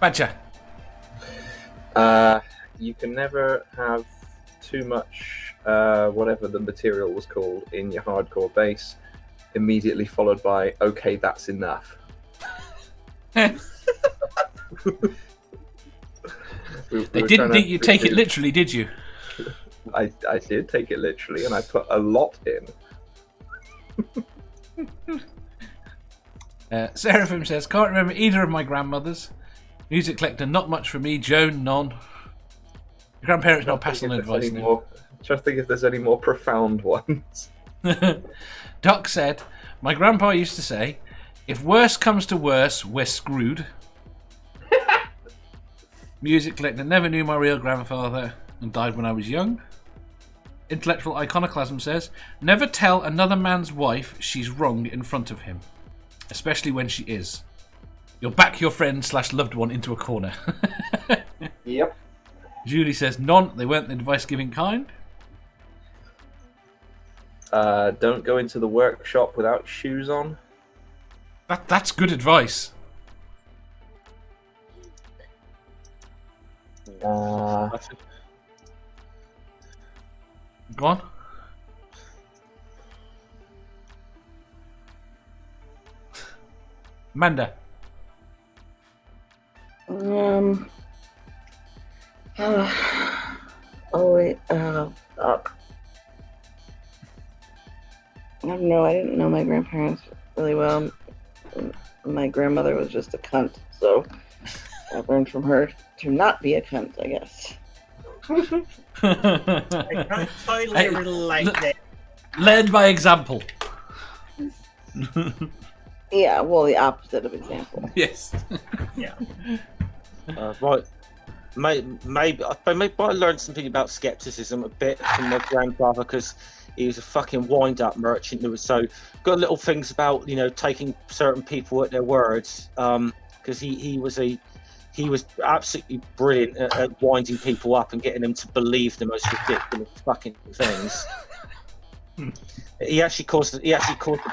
Badger. You can never have too much, whatever the material was called, in your hardcore bass, immediately followed by, okay, that's enough. They didn't think you take it literally, did you? I did take it literally, and I put a lot in. Seraphim says, can't remember either of my grandmothers. Music collector, not much for me. Joan, none. Your grandparents not passing on advice now. Trying to think if there's any more profound ones. Doc said, my grandpa used to say, if worse comes to worse, we're screwed. Music collector, never knew my real grandfather and died when I was young. Intellectual Iconoclasm says, never tell another man's wife she's wrong in front of him, especially when she is. You'll back your friend / loved one into a corner. Yep. Julie says, none, they weren't the advice-giving kind. Don't go into the workshop without shoes on. That's good advice. Go on. Amanda. Fuck. I don't know. I didn't know my grandparents really well. My grandmother was just a cunt, so I learned from her to not be a cunt, I guess. I can't totally relate that. Learn by example. Yeah, well, the opposite of example. Yes. Yeah. Right. Maybe I learned something about skepticism a bit from my grandfather, because he was a fucking wind-up merchant who was got little things about, taking certain people at their words, because he was absolutely brilliant at winding people up and getting them to believe the most ridiculous fucking things. He actually caused a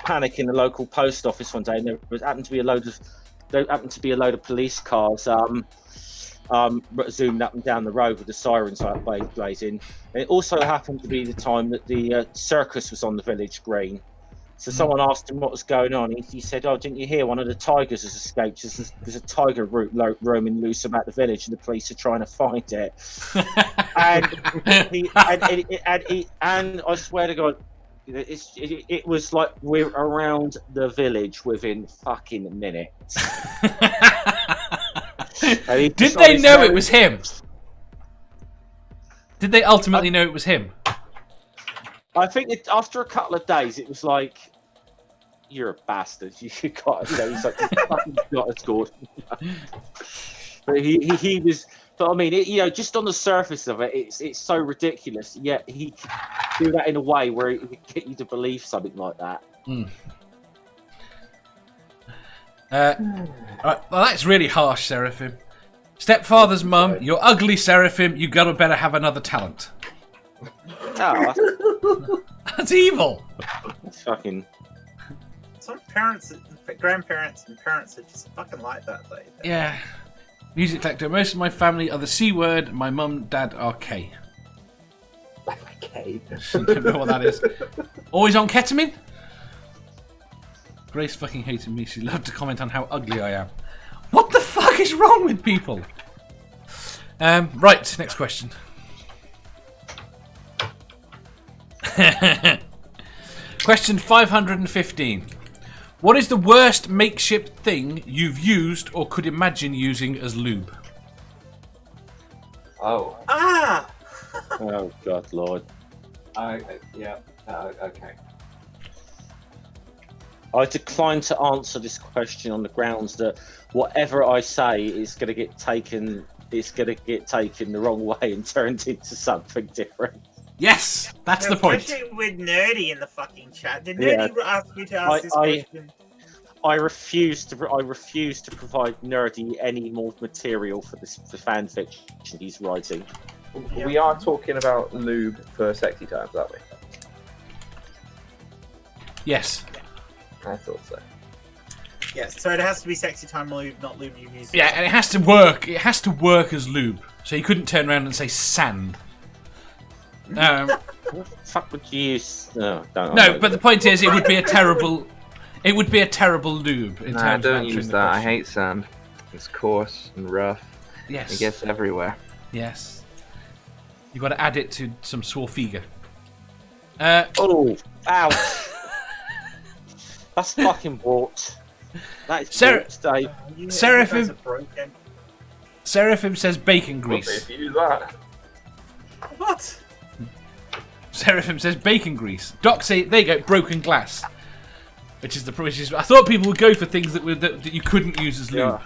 panic in the local post office one day, and there happened to be a load of police cars zooming up and down the road with the sirens blazing. And it also happened to be the time that the circus was on the village green. So someone asked him what was going on. He said, "Oh, didn't you hear one of the tigers has escaped? There's a tiger roaming loose about the village, and the police are trying to find it." and I swear to God, it was like we're around the village within fucking minutes. Did they know it was him? Did they ultimately know it was him? I think after a couple of days, it was like, "You're a bastard. You got, he's like, you fucking got us scored." But he was. But I mean, just on the surface of it, it's so ridiculous. Yet he could do that in a way where he could get you to believe something like that. Right, well, that's really harsh, Seraphim. Stepfather's mum, you're ugly, Seraphim. You better have another talent. Oh, That's evil. fucking. Some parents, grandparents, and parents are just fucking like that, though. Yeah. Music collector. Most of my family are the C word. My mum, dad are K. Okay. Don't know what that is. Always on ketamine? Grace fucking hated me. She loved to comment on how ugly I am. What the fuck is wrong with people? Right, next question. Question 515. What is the worst makeshift thing you've used or could imagine using as lube? Oh. Ah! Oh God, Lord. Yeah. Okay. I decline to answer this question on the grounds that whatever I say is going to get taken. It's going to get taken the wrong way and turned into something different. Yes, that's the point. Especially with Nerdy in the fucking chat. Did Nerdy ask you to ask this question? I refuse to provide Nerdy any more material for the fan fiction he's writing. Yeah. We are talking about lube for sexy times, aren't we? Yes. I thought so. Yes, so it has to be sexy time lube, not lube you use. Yeah, and it has to work. It has to work as lube. So you couldn't turn around and say sand. What the fuck would you use? No, but the point is, it would be a terrible. It would be a terrible lube in terms of don't answering use the that. I question. hate sand. It's coarse and rough. Yes. It gets everywhere. Yes. You've got to add it to some Swarfiga. Oh, ouch! That's fucking warped. That is warped, Dave. Seraphim says bacon grease. If you use that. What? Seraphim says bacon grease. Doc say there you go, broken glass. Which is I thought people would go for things that you couldn't use as lube.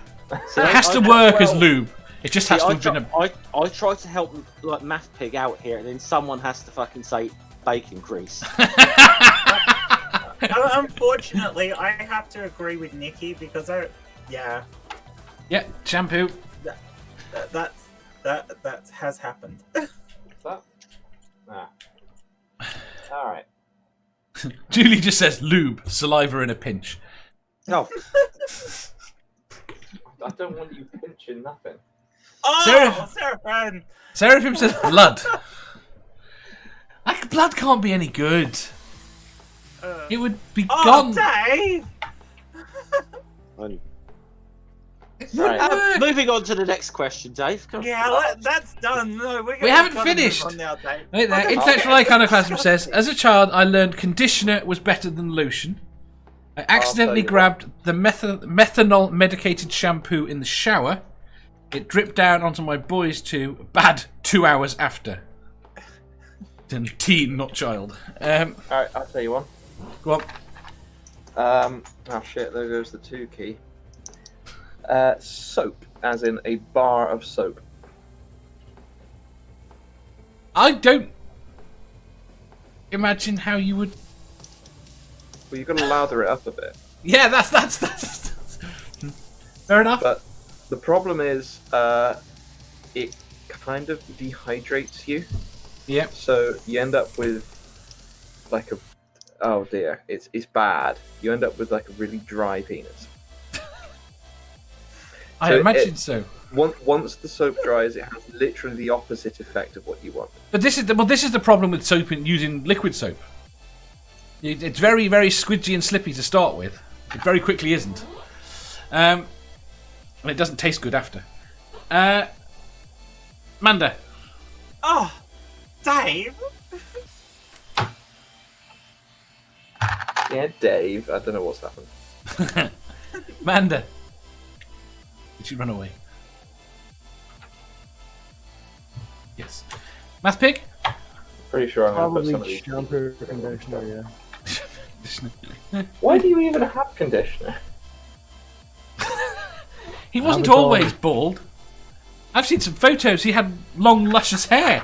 So It has to work as lube. It just has to have been a. I try to help like MathPig out here, and then someone has to fucking say bacon grease. Unfortunately, I have to agree with Nikki because Yeah, shampoo. That has happened. That? Nah. Alright. Julie just says lube, saliva in a pinch. No. I don't want you pinching nothing. Oh, Seraphim! Seraphim says blood. Blood can't be any good. It would be gone. Dave! Right. Moving on to the next question, Dave. Come on. Yeah, that's done. No, We haven't finished. Wait there. Intellectual Iconoclasm says, as a child, I learned conditioner was better than lotion. I accidentally grabbed the methanol medicated shampoo in the shower. It dripped down onto my boys too. Bad 2 hours after. Teen, not child. Alright, I'll tell you one. Go on. Oh shit, there goes the 2 key. Soap, as in a bar of soap. I don't imagine how you would. Well, you've got to lather it up a bit. Yeah, that's fair enough. But the problem is, it kind of dehydrates you. Yeah. So you end up with like a, oh dear, it's bad. You end up with like a really dry penis. I imagine so. Once the soap dries, it has literally the opposite effect of what you want. But this is the problem with soap and using liquid soap. It's very, very squidgy and slippy to start with. It very quickly isn't. And it doesn't taste good after. Manda. Oh, Dave. Yeah, Dave. I don't know what's happened. Manda. Did she run away? Yes. MathPig? Pretty sure I'm going to put some of Probably these. shampoo conditioner, yeah. Why do you even have conditioner? He wasn't Have it all. always bald. I've seen some photos. He had long, luscious hair.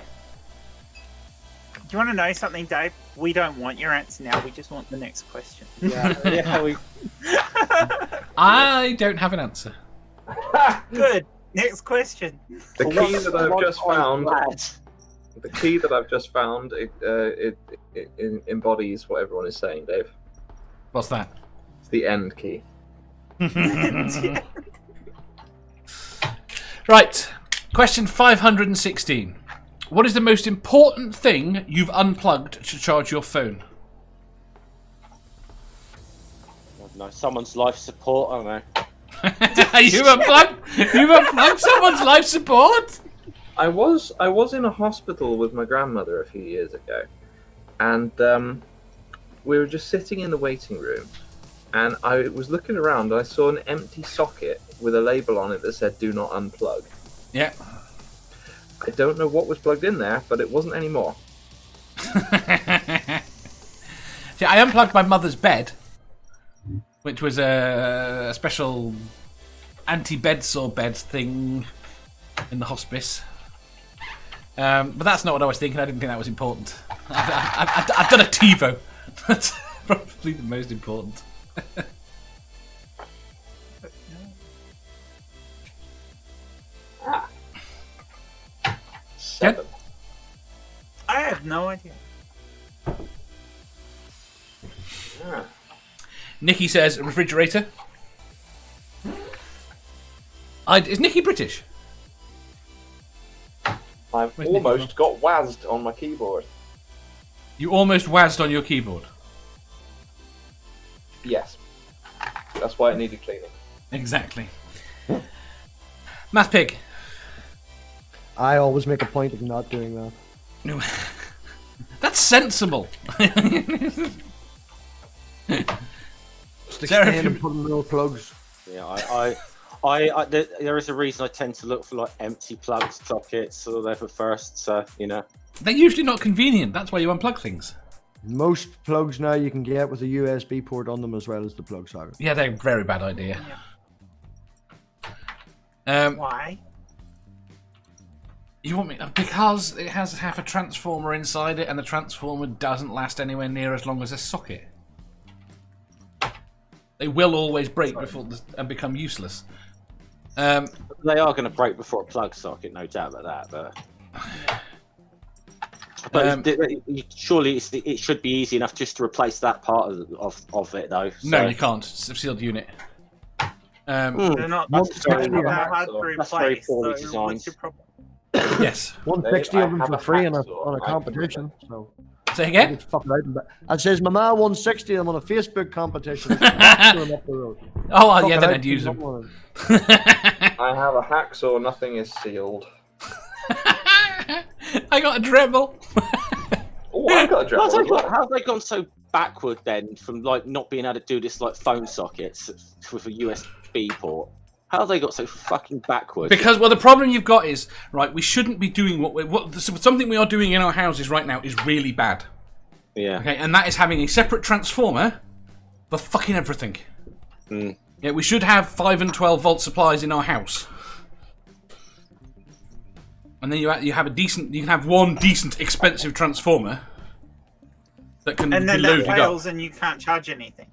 Do you want to know something, Dave? We don't want your answer now. We just want the next question. Yeah, we. I don't have an answer. Good. Next question. The key that I've just found. The key that I've just found. It embodies what everyone is saying, Dave. What's that? It's the end key. Right. Question 516. What is the most important thing you've unplugged to charge your phone? I don't know, someone's life support. I don't know. You've unplugged someone's life support? I was in a hospital with my grandmother a few years ago, and we were just sitting in the waiting room, and I was looking around and I saw an empty socket with a label on it that said "Do not unplug." Yeah. I don't know what was plugged in there, but it wasn't anymore. See, I unplugged my mother's bed, which was a special anti-bed sore bed thing in the hospice. But that's not what I was thinking. I didn't think that was important. I've done a TiVo. That's probably the most important. Seven. I have no idea. Yeah. Nikki says refrigerator. Is Nikki British? I've Where's almost got wazzed on my keyboard. You almost wazzed on your keyboard. Yes. That's why it needed cleaning. Exactly. MathPig. I always make a point of not doing that. No. That's sensible. Stick Sarah, in and put in little plugs. Yeah, there is a reason I tend to look for like empty plugs, sockets, or whatever first. So They're usually not convenient. That's why you unplug things. Most plugs now you can get with a USB port on them as well as the plug socket. Yeah, they're a very bad idea. Why? You want me because it has half a transformer inside it, and the transformer doesn't last anywhere near as long as a socket. They will always break and become useless. they are going to break before a plug socket, no doubt about that. But surely it should be easy enough just to replace that part of it, though. So. No, you can't. It's a sealed unit. They're not That's they're very not hard to hard. That's very replace. poorly So designed. what's your problem? Yes. 160 I of them have for a free on hacksaw. a competition. So Say again. it's fucking out. I says, Mama, 160 of them on a Facebook competition. Throw them up the road. Oh, well, Fuck yeah, it then out, I'd use keep them. on. I have a hacksaw, nothing is sealed. I got a Dremel. Oh, I got a drop. How have they gone so backward then from like not being able to do this like phone sockets with a USB port? How have they got so fucking backward? Because, well, the problem you've got is, right, we shouldn't be doing something we are doing in our houses right now is really bad. Yeah. Okay, and that is having a separate transformer for fucking everything. Mm. Yeah, we should have 5 and 12 volt supplies in our house. And then you have you can have one decent, expensive transformer that can And then be that loaded fails up. and you can't charge anything.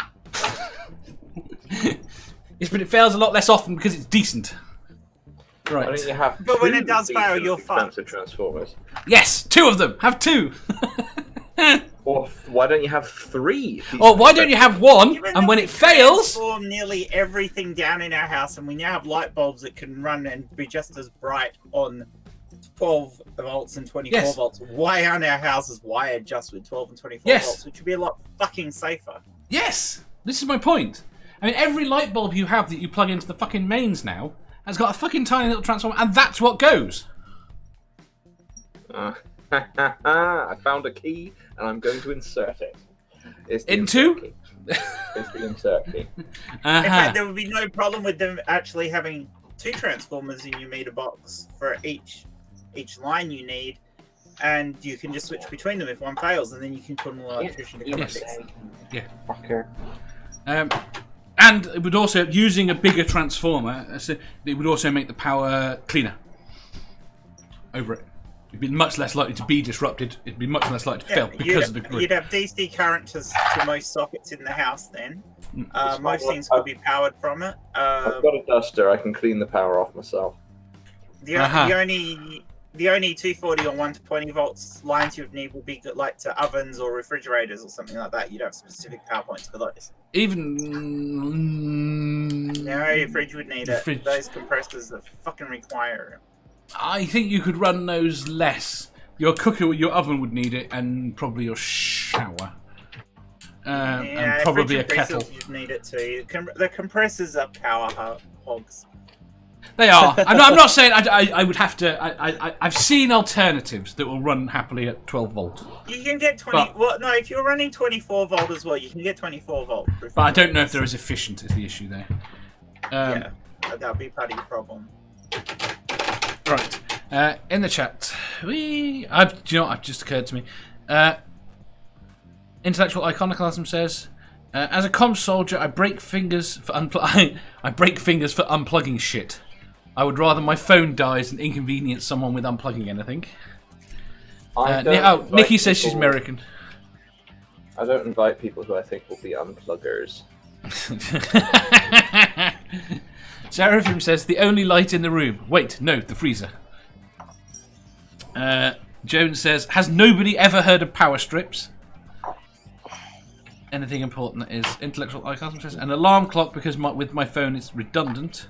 Yes, but it fails a lot less often because it's decent. Why Right. don't you have But when two it does fail, decent, you're fucked. expensive transformers? Yes, 2 of them. Have 2. Or why don't you have 3? Or why don't you have 1, Given and that when we it fails... transform nearly everything down in our house, and we now have light bulbs that can run and be just as bright on 12 volts and 24 Yes. volts. Why aren't our houses wired just with 12 and 24 Yes. volts, which would be a lot fucking safer? Yes! This is my point. I mean, every light bulb you have that you plug into the fucking mains now has got a fucking tiny little transformer, and that's what goes. I found a key and I'm going to insert it. It's the Into? insert key. It's the insert key. In Uh-huh. fact, there would be no problem with them actually having 2 transformers in your meter box for each line you need, and you can just switch between them if one fails, and then you can put an electrician to come and Yes. fix it. Yeah. Fucker. And it would also, using a bigger transformer, so it would also make the power cleaner over it. It'd be much less likely to be disrupted. It'd be much less likely to fail because of the grid. You'd have DC current to most sockets in the house then. Most things I've- could be powered from it. I've got a duster, I can clean the power off myself. The Uh-huh. the only 240 or 120 volts lines you would need will be like to ovens or refrigerators or something like that. You'd have specific power points for those. No, your fridge would need it. Fridge. Those compressors that fucking require it. I think you could run those less. Your cooker, your oven would need it, and probably your shower. And probably a kettle. You'd need it too. The compressors are power hogs. They are. I'm not saying I would have to. I've seen alternatives that will run happily at 12 volt. You can get 20. Well, no, if you're running 24 volt as well, you can get 24 volt. But I don't know if they're as efficient. Is the issue there? Yeah, that'll be part of your problem. Right. In the chat, do you know what just occurred to me? Intellectual Iconoclasm says, as a comms soldier, I break fingers for unplugging shit. I would rather my phone dies than inconvenience someone with unplugging anything. Nikki says she's American. I don't invite people who I think will be unpluggers. Seraphim says, the only light in the room. Wait, no, the freezer. Jones says, has nobody ever heard of power strips? Anything important that is intellectual icon says, an alarm clock because with my phone it's redundant.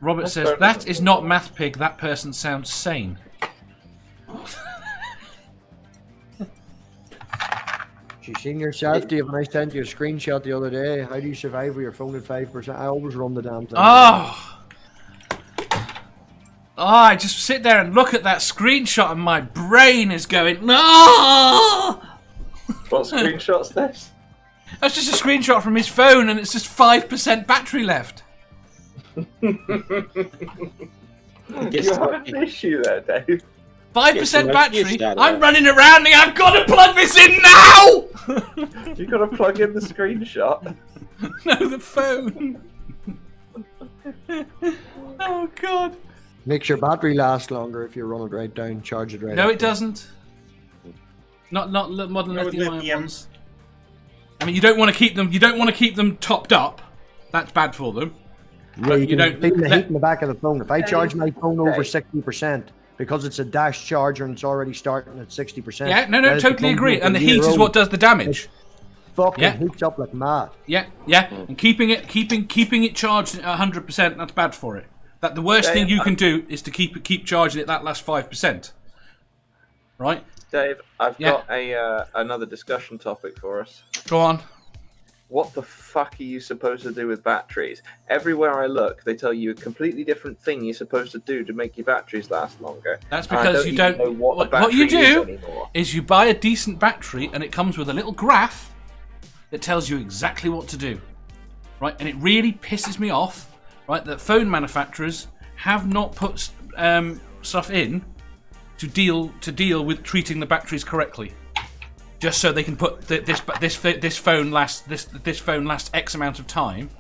Robert says, that is not MathPig, that person sounds sane. You seen yourself, Dave, when I sent you a screenshot the other day? How do you survive with your phone at 5%? I always run the damn thing. I just sit there and look at that screenshot and my brain is going, no! What screenshot's this? That's just a screenshot from his phone and it's just 5% battery left. You have an issue there, Dave. 5% battery? I'm running around and I've got to plug this in now! You've got to plug in the screenshot. No, the phone. Oh, God. Makes your battery last longer if you run it right down, charge it right No, up. it doesn't. Not modern lithium-ion ones. I mean, you don't want to keep them. You don't want to keep them topped up. That's bad for them. Yeah, you don't feel the heat in the back of the phone. If I charge my phone over 60%, because it's a dash charger and it's already starting at 60%. Yeah, no, totally agree. And the heat is what does the damage. Fucking heats up like mad. Yeah. And keeping it charged at 100%, that's bad for it. That the worst thing you can do is to keep charging it that last 5%. Right? Dave, I've got another discussion topic for us. Go on. What the fuck are you supposed to do with batteries? Everywhere I look, they tell you a completely different thing you're supposed to do to make your batteries last longer. That's because you don't know what you do is you buy a decent battery and it comes with a little graph that tells you exactly what to do. Right? And it really pisses me off, right, that phone manufacturers have not put stuff in to deal with treating the batteries correctly. Just so they can put this phone lasts X amount of time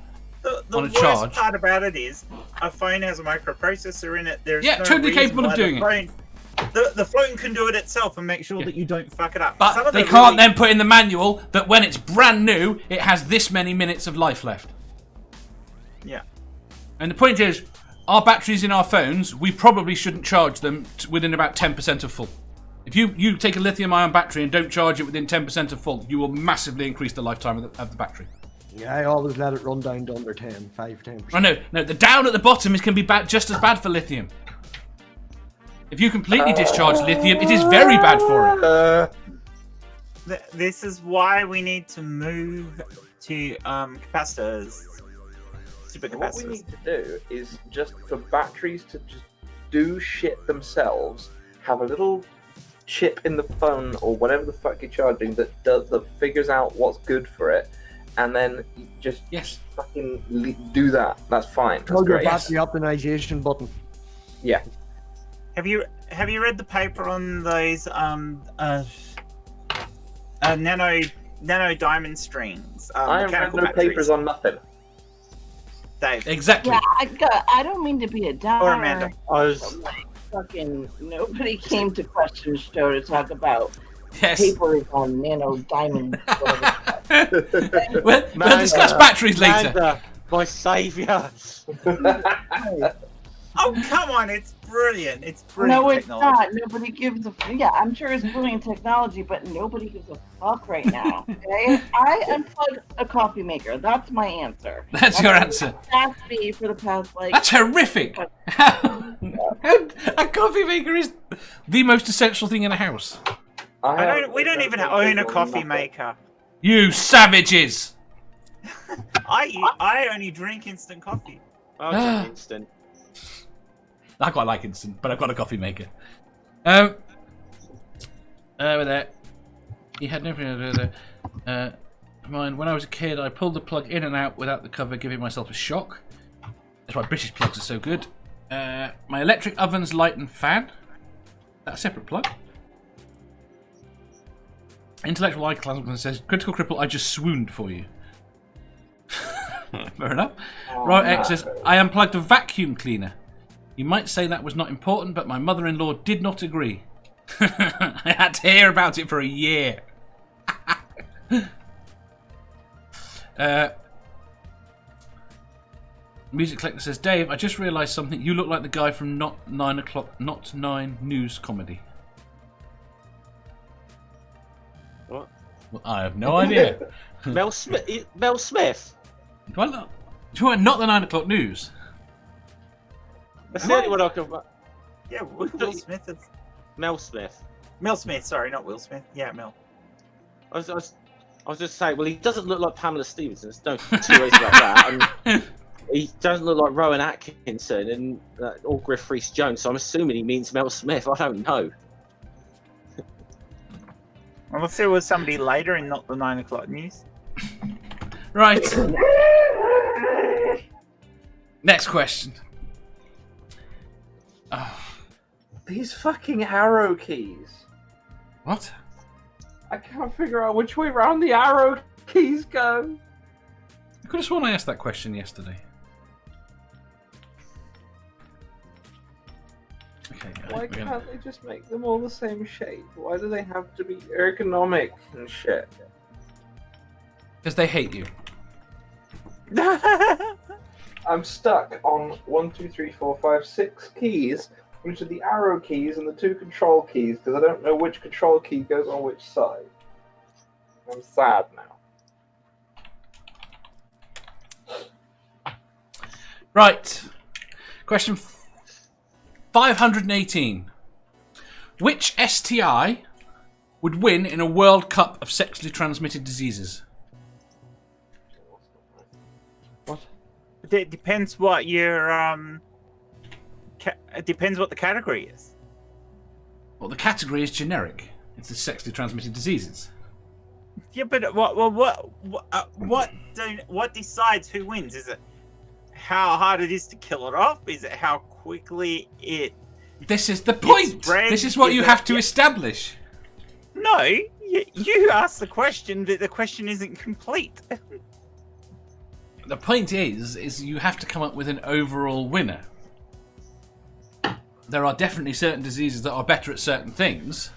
on a charge. The worst part about it is a phone has a microprocessor in it. There's no totally capable of doing it. The phone can do it itself and make sure that you don't fuck it up. But they can't then put in the manual that when it's brand new, it has this many minutes of life left. Yeah. And the point is, our batteries in our phones, we probably shouldn't charge them within about 10% of full. If you take a lithium-ion battery and don't charge it within 10% of full, you will massively increase the lifetime of the battery. Yeah, I always let it run down to under 5-10%. I know. No, the down at the bottom can be just as bad for lithium. If you completely discharge lithium, it is very bad for it. This is why we need to move to capacitors. What we need to do is just for batteries to just do shit themselves, have a little chip in the phone or whatever the fuck you're charging that figures out what's good for it, and then just fucking do that. That's fine. That's your great. battery optimization button. Yeah. Have you read the paper on those nano diamond strings? I have read no papers on nothing. Dave. Exactly. Yeah, I don't mean to be a downer. Or Amanda. Fucking nobody came to Question Show to talk about Yes. papers on nano diamond. We'll discuss batteries later. Amanda, my saviour. Oh, come on, it's brilliant. It's brilliant No, it's technology. not. Nobody gives a yeah. I'm sure it's brilliant technology, but nobody gives a fuck right now. Okay, I unplugged a coffee maker. That's my answer. That's your answer. That's me for the past like. That's horrific. A coffee maker is the most essential thing in a house. We don't even own a coffee maker. You savages! I only drink instant coffee. I'll drink instant. I quite like instant, but I've got a coffee maker. Over there. He had no. Mine. When I was a kid, I pulled the plug in and out without the cover, giving myself a shock. That's why British plugs are so good. My electric oven's light and fan. That's a separate plug. Intellectual Iconoclasm says, Critical Cripple, I just swooned for you. Fair enough. Right X says, I unplugged a vacuum cleaner. You might say that was not important, but my mother-in-law did not agree. I had to hear about it for a year. Music Collector says, Dave, I just realised something. You look like the guy from Not 9 News comedy. What? Well, I have no idea. Mel Smith. Mel Smith. Do I not? Do I not the 9 o'clock news? That's the only one I can. Yeah, Will Smith is... Mel Smith. Mel Smith, sorry, not Will Smith. Yeah, Mel. I was just saying. Well, he doesn't look like Pamela Stevenson. There's no two ways about that. And he doesn't look like Rowan Atkinson and or Griff Rhys-Jones. So I'm assuming he means Mel Smith. I don't know. Unless there was somebody later and not the 9 o'clock news. Right. Next question. Oh. These fucking arrow keys. What? I can't figure out which way round the arrow keys go. I could have sworn I asked that question yesterday. Okay. Why can't they just make them all the same shape? Why do they have to be ergonomic and shit? Because they hate you. I'm stuck on 1, 2, 3, 4, 5, 6 keys, which are the arrow keys and the 2 control keys, because I don't know which control key goes on which side. I'm sad now. Right. Question 518. Which STI would win in a World Cup of sexually transmitted diseases? What? It depends what your it depends what the category is. Well, the category is generic. It's the sexually transmitted diseases. Yeah, but what decides who wins? Is it how hard it is to kill it off? Is it how quickly it? This is the point. Spread? This is what you have to establish. No, you asked the question, but the question isn't complete. The point is you have to come up with an overall winner. There are definitely certain diseases that are better at certain things.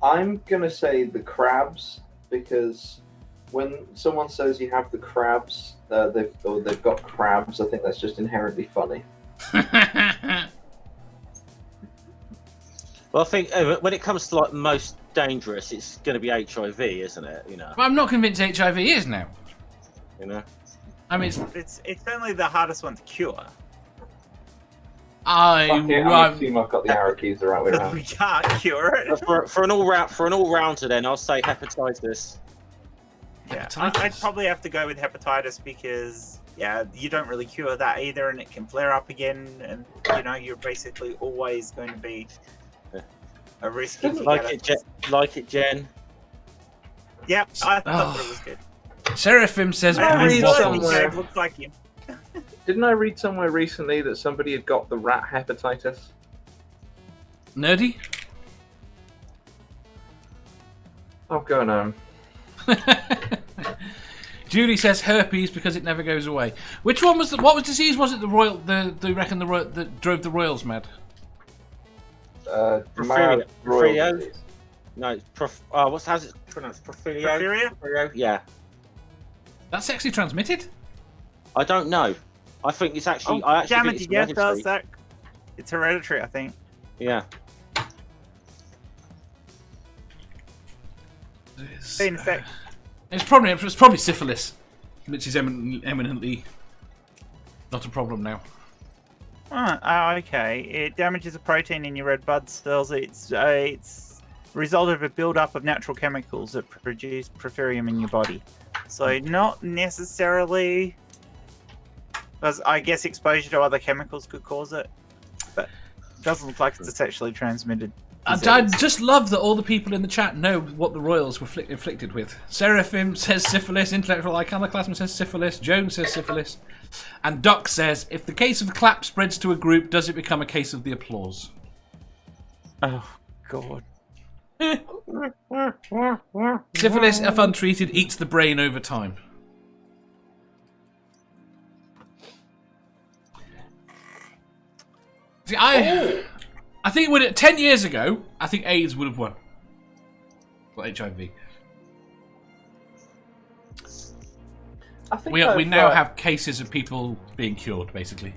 I'm gonna say the crabs, because when someone says you have the crabs, they've got crabs, I think that's just inherently funny. Well, I think when it comes to like most dangerous, it's going to be HIV, isn't it? You know. But I'm not convinced HIV is now. You know. I mean, It's certainly the hardest one to cure. Fuck it, I assume I've got the arrow keys the right way around. We can't cure it. For an all-rounder, then I'll say hepatitis. Yeah, Hepatitis. I'd probably have to go with hepatitis because you don't really cure that either, and it can flare up again, and you're basically always going to be a risk. Like it, Jen. Yep, I thought it was good. Seraphim says I read waffles. somewhere. Dave looks like him. Didn't I read somewhere recently that somebody had got the rat hepatitis? Nerdy? Oh, go home. Julie says herpes because it never goes away. Which one was what was disease? Was it the royal? They reckon the that drove the royals mad? Mad royal disease. No, how's it pronounced? Porphyria? Yeah. That's sexually transmitted. I don't know. I think it's actually. I actually damn think it! it's Did you have to ask hereditary. that? It's hereditary, I think. Yeah. See you in a sec. It's probably syphilis, which is eminently not a problem now. Okay. It damages a protein in your red blood cells. It's a result of a build-up of natural chemicals that produce porphyrium in your body. So not necessarily, because I guess exposure to other chemicals could cause it, but it doesn't look like it's a sexually transmitted disease. I just love that all the people in the chat know what the royals were inflicted with. Seraphim says syphilis, Intellectual Iconoclasm says syphilis, Jones says syphilis, and Doc says, if the case of the clap spreads to a group, does it become a case of the applause? Oh, God. Syphilis, if untreated, eats the brain over time. See, I think when 10 years ago, I think AIDS would have won. Or HIV. I think We now have cases of people being cured, basically.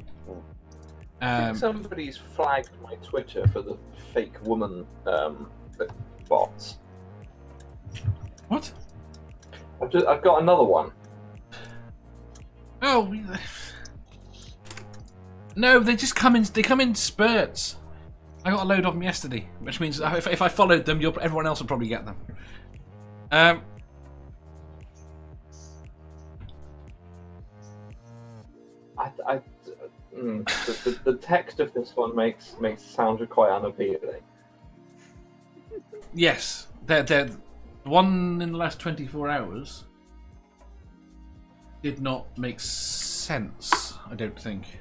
I think somebody's flagged my Twitter for the fake woman bots. What? I've got another one. Oh, no, they just come in. They come in spurts. I got a load of them yesterday, which means if I followed them, everyone else would probably get them. The text of this one makes it sound quite unappealing. Yes, the one in the last 24 hours did not make sense. I don't think.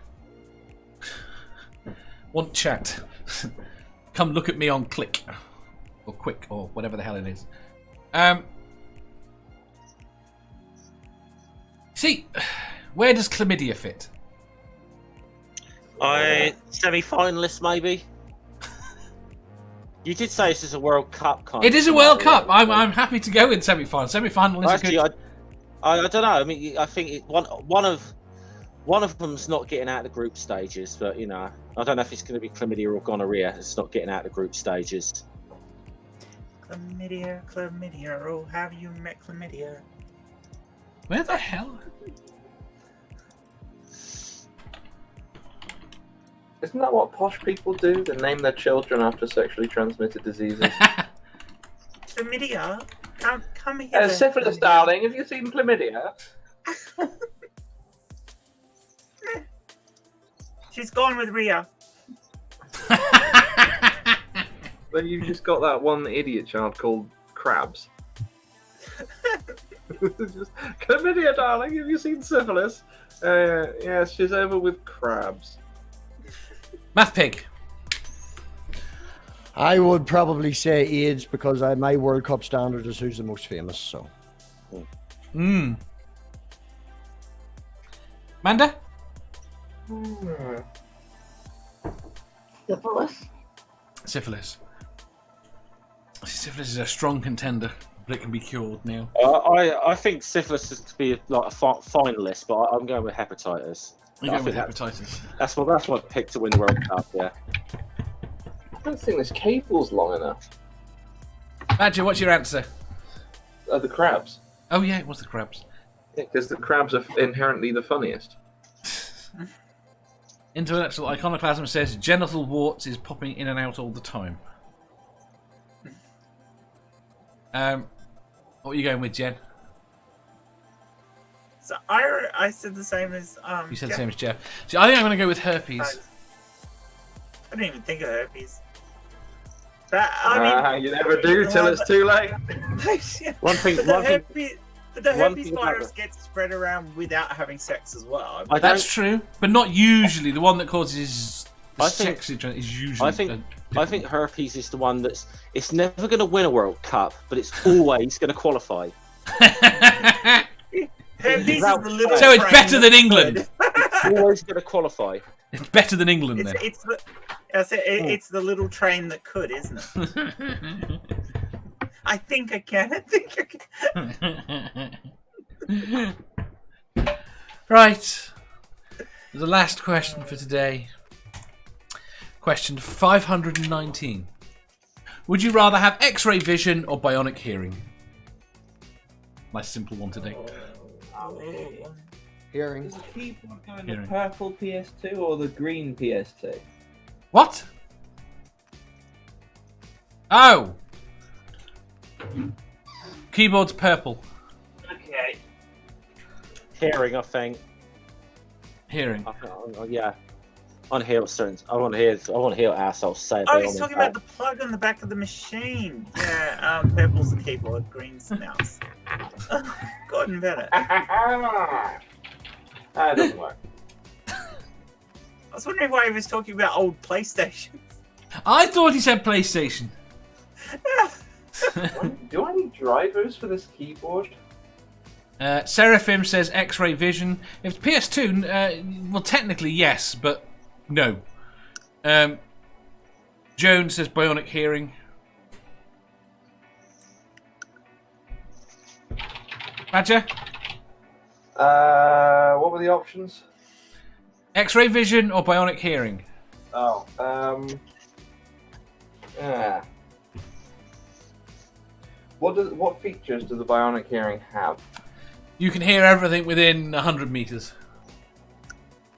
Want chat? Come look at me on Click or Quick or whatever the hell it is. See, where does chlamydia fit? Semi-finalist, maybe. You did say this is a World Cup kind. It is a World Cup. I'm happy to go in semi-final. Semi-final is Actually, good. I don't know. I mean, I think one of them's not getting out of the group stages, but you know, I don't know if it's going to be chlamydia or gonorrhea. It's not getting out of the group stages. Chlamydia, oh, have you met chlamydia? Where the hell? Isn't that what posh people do? They name their children after sexually transmitted diseases. Chlamydia? Come here. Syphilis, darling. Have you seen chlamydia? She's gone with Rhea. Then you've just got that one idiot child called Crabs. Just, chlamydia, darling. Have you seen syphilis? Yes, she's over with Crabs. MathPig. I would probably say AIDS because my World Cup standard is who's the most famous. So. Manda? Syphilis. Syphilis. Syphilis is a strong contender, but it can be cured now. I think syphilis is to be like a finalist, but I'm going with hepatitis. You go with hepatitis. That's what I picked to win the World Cup. Yeah. I don't think this cable's long enough. Badger, what's your answer? The crabs. Oh yeah, it was the crabs. Because the crabs are inherently the funniest. Intellectual Iconoclasm says genital warts is popping in and out all the time. What are you going with, Jen? So I said the same as You said the Jeff. same as Jeff. See, I think I'm going to go with herpes. I didn't even think of herpes. But I mean, You never do till it's too late. One thing. The herpes thing about virus gets spread around without having sex as well. That's true, but not usually. The one that causes sexually is usually. I think herpes is the one it's never going to win a World Cup, but it's always going to qualify. Herpes is the little So it's train better than that England. could. Always going to qualify. It's better than England then. It's the little train that could, isn't it? I think I can. Right. The last question for today. Question 519. Would you rather have X-ray vision or bionic hearing? Nice simple one today. Hearing. Is the keyboard going Hearing. the purple PS2 or the green PS2? What? Oh! Keyboard's purple. Okay. Hearing, I think. Hearing. Yeah. I want to hear what certain. I want to hear what assholes say. Oh, he's talking about the plug on the back of the machine. Yeah, purple's the keyboard, green's the mouse. Gotten better. That doesn't work. I was wondering why he was talking about old PlayStations. I thought he said PlayStation. Do I need drivers for this keyboard? Seraphim says X-ray vision. If it's PS2, well, technically yes, but no. Joan says bionic hearing. Badger? What were the options? X-ray vision or bionic hearing? Oh, yeah. What features does the bionic hearing have? You can hear everything within 100 meters.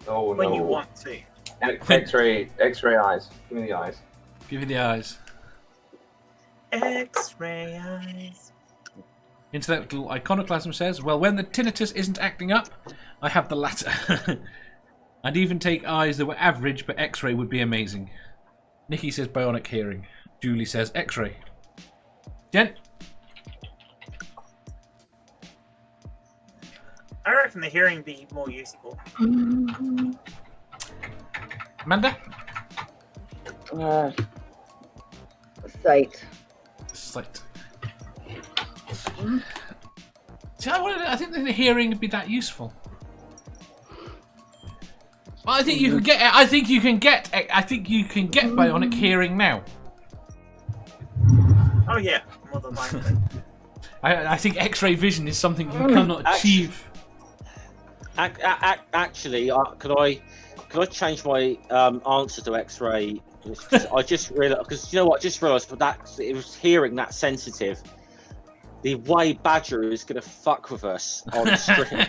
Oh When no! you want to. X-ray eyes. Give me the eyes. Give me the eyes. X-ray eyes. Intellectual Iconoclasm says, well, when the tinnitus isn't acting up, I have the latter. I'd even take eyes that were average, but X-ray would be amazing. Nikki says bionic hearing. Julie says X-ray. Jen? I reckon the hearing be more useful. Amanda? Sight. Sight. See, I think the hearing would be that useful. Well, I think you can get. I think you can get bionic hearing now. Oh yeah, more than likely. I think X-ray vision is something you cannot achieve. Actually, could I change my answer to X-ray? I just realised, because you know what? I just realised that it was hearing that sensitive. The way Badger is going to fuck with us on the stream,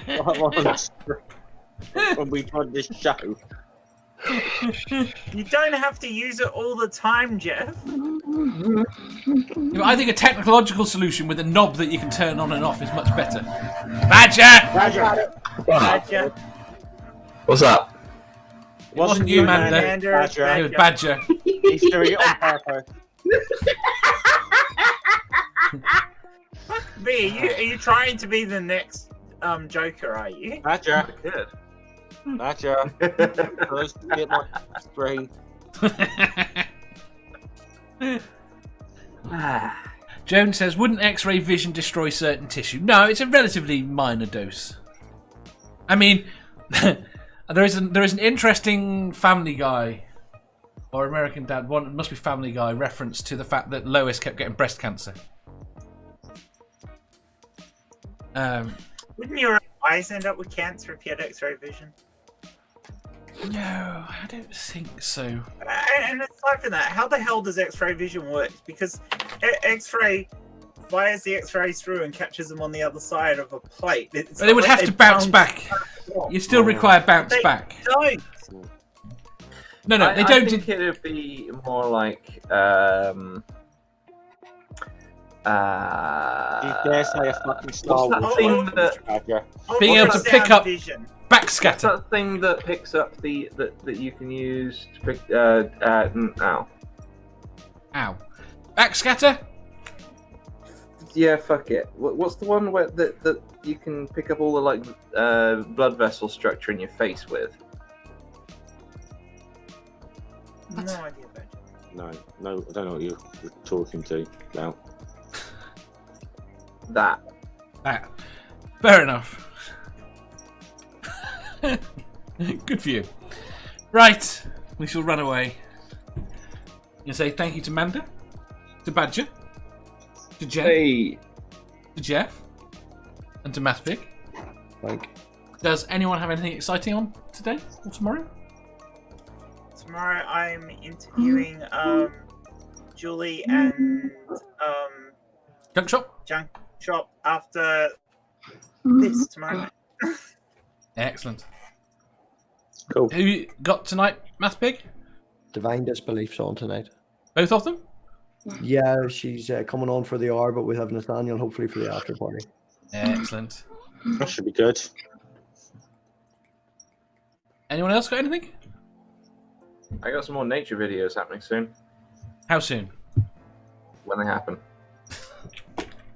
when we run this show. You don't have to use it all the time, Jeff. I think a technological solution with a knob that you can turn on and off is much better. Badger! Badger. What's up? It wasn't you, Amanda. Badger. It was Badger. He's doing it on purpose. B, are you trying to be the next Joker, are you? Badger. Good. Badger. Close to get my screen. Joan says, wouldn't X-ray vision destroy certain tissue? No, it's a relatively minor dose. I mean, there is an interesting Family Guy or American Dad, one must be Family Guy reference to the fact that Lois kept getting breast cancer. Wouldn't your eyes end up with cancer if you had X-ray vision? No, I don't think so. And aside from that, how the hell does X-ray vision work? Because X-ray fires the X-rays through and catches them on the other side of a plate. But they would have to bounce back. You still require bounce They back. don't. No, they I don't. think it would be more like. You dare say a fucking Star what's that Wars? thing that- Badger. Being able to pick up vision. What's backscatter. that thing that picks up that you can use to pick? Ow. Ow. Backscatter? Yeah, fuck it. What's the one where that you can pick up all the like blood vessel structure in your face with? No idea, Badger. No, I don't know what you're talking to about. That. Ah, fair enough. Good for you. Right, we shall run away. You say thank you to Manda, to Badger, to Jen, Hey. to Jeff, and to MathPig. Like, Does anyone have anything exciting on to today or tomorrow? Tomorrow I'm interviewing Julie and Junk shop. Junk Shop after this tomorrow night. Excellent. Cool. Who you got tonight, MathPig? Divine Disbelief's on tonight. Both of them? Yeah, she's coming on for the hour, but we have Nathaniel hopefully for the after party. Excellent. That should be good. Anyone else got anything? I got some more nature videos happening soon. How soon? When they happen.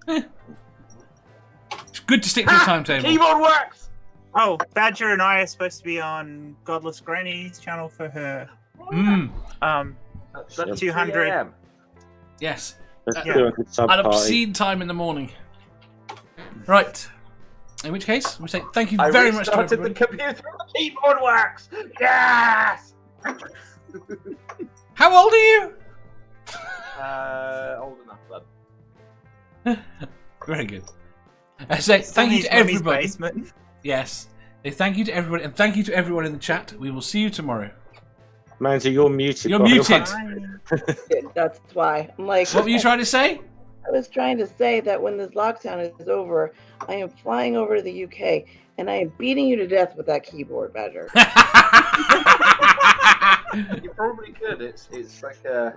It's good to stick to the timetable. Keyboard works! Oh, Badger and I are supposed to be on Godless Granny's channel for her That's 3 200. a.m. Yes. Let's Yeah. do a sub An party. obscene time in the morning. Right. In which case, we say thank you I very much to restarted the everybody. computer and the keyboard works! Yes! How old are you? Old enough, bud. Very good. I say thank you to Mommy's everybody. basement. Yes. Say thank you to everybody, and thank you to everyone in the chat. We will see you tomorrow. Manzo, you're muted. You're by the muted. way. That's why I'm like. What were you trying to say? I was trying to say that when this lockdown is over, I am flying over to the UK and I am beating you to death with that keyboard, Badger. You probably could. It's like a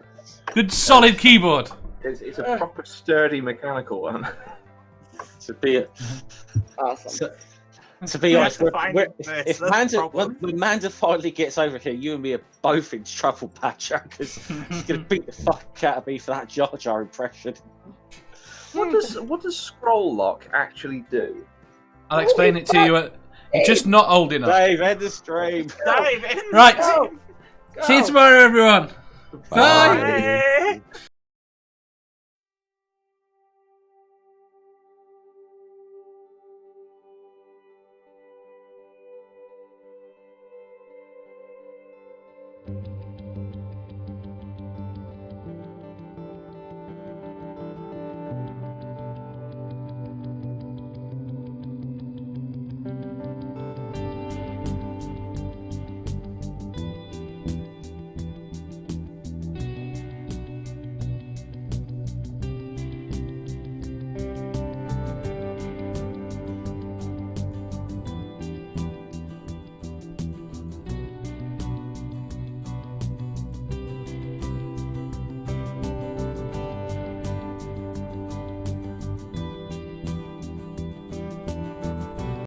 Good solid keyboard. it's a proper sturdy mechanical one. To be Awesome. to be You honest, have to find it first, if that's the Manda, problem. when Manda finally gets over here, you and me are both in trouble, Badger, because she's gonna beat the fuck out of me for that Jar Jar impression. What does scroll lock actually do? I'll explain it to you. You're just not old enough. Dave, end the stream. Dave, end the Right. stream. See you tomorrow, everyone. Bye. Bye.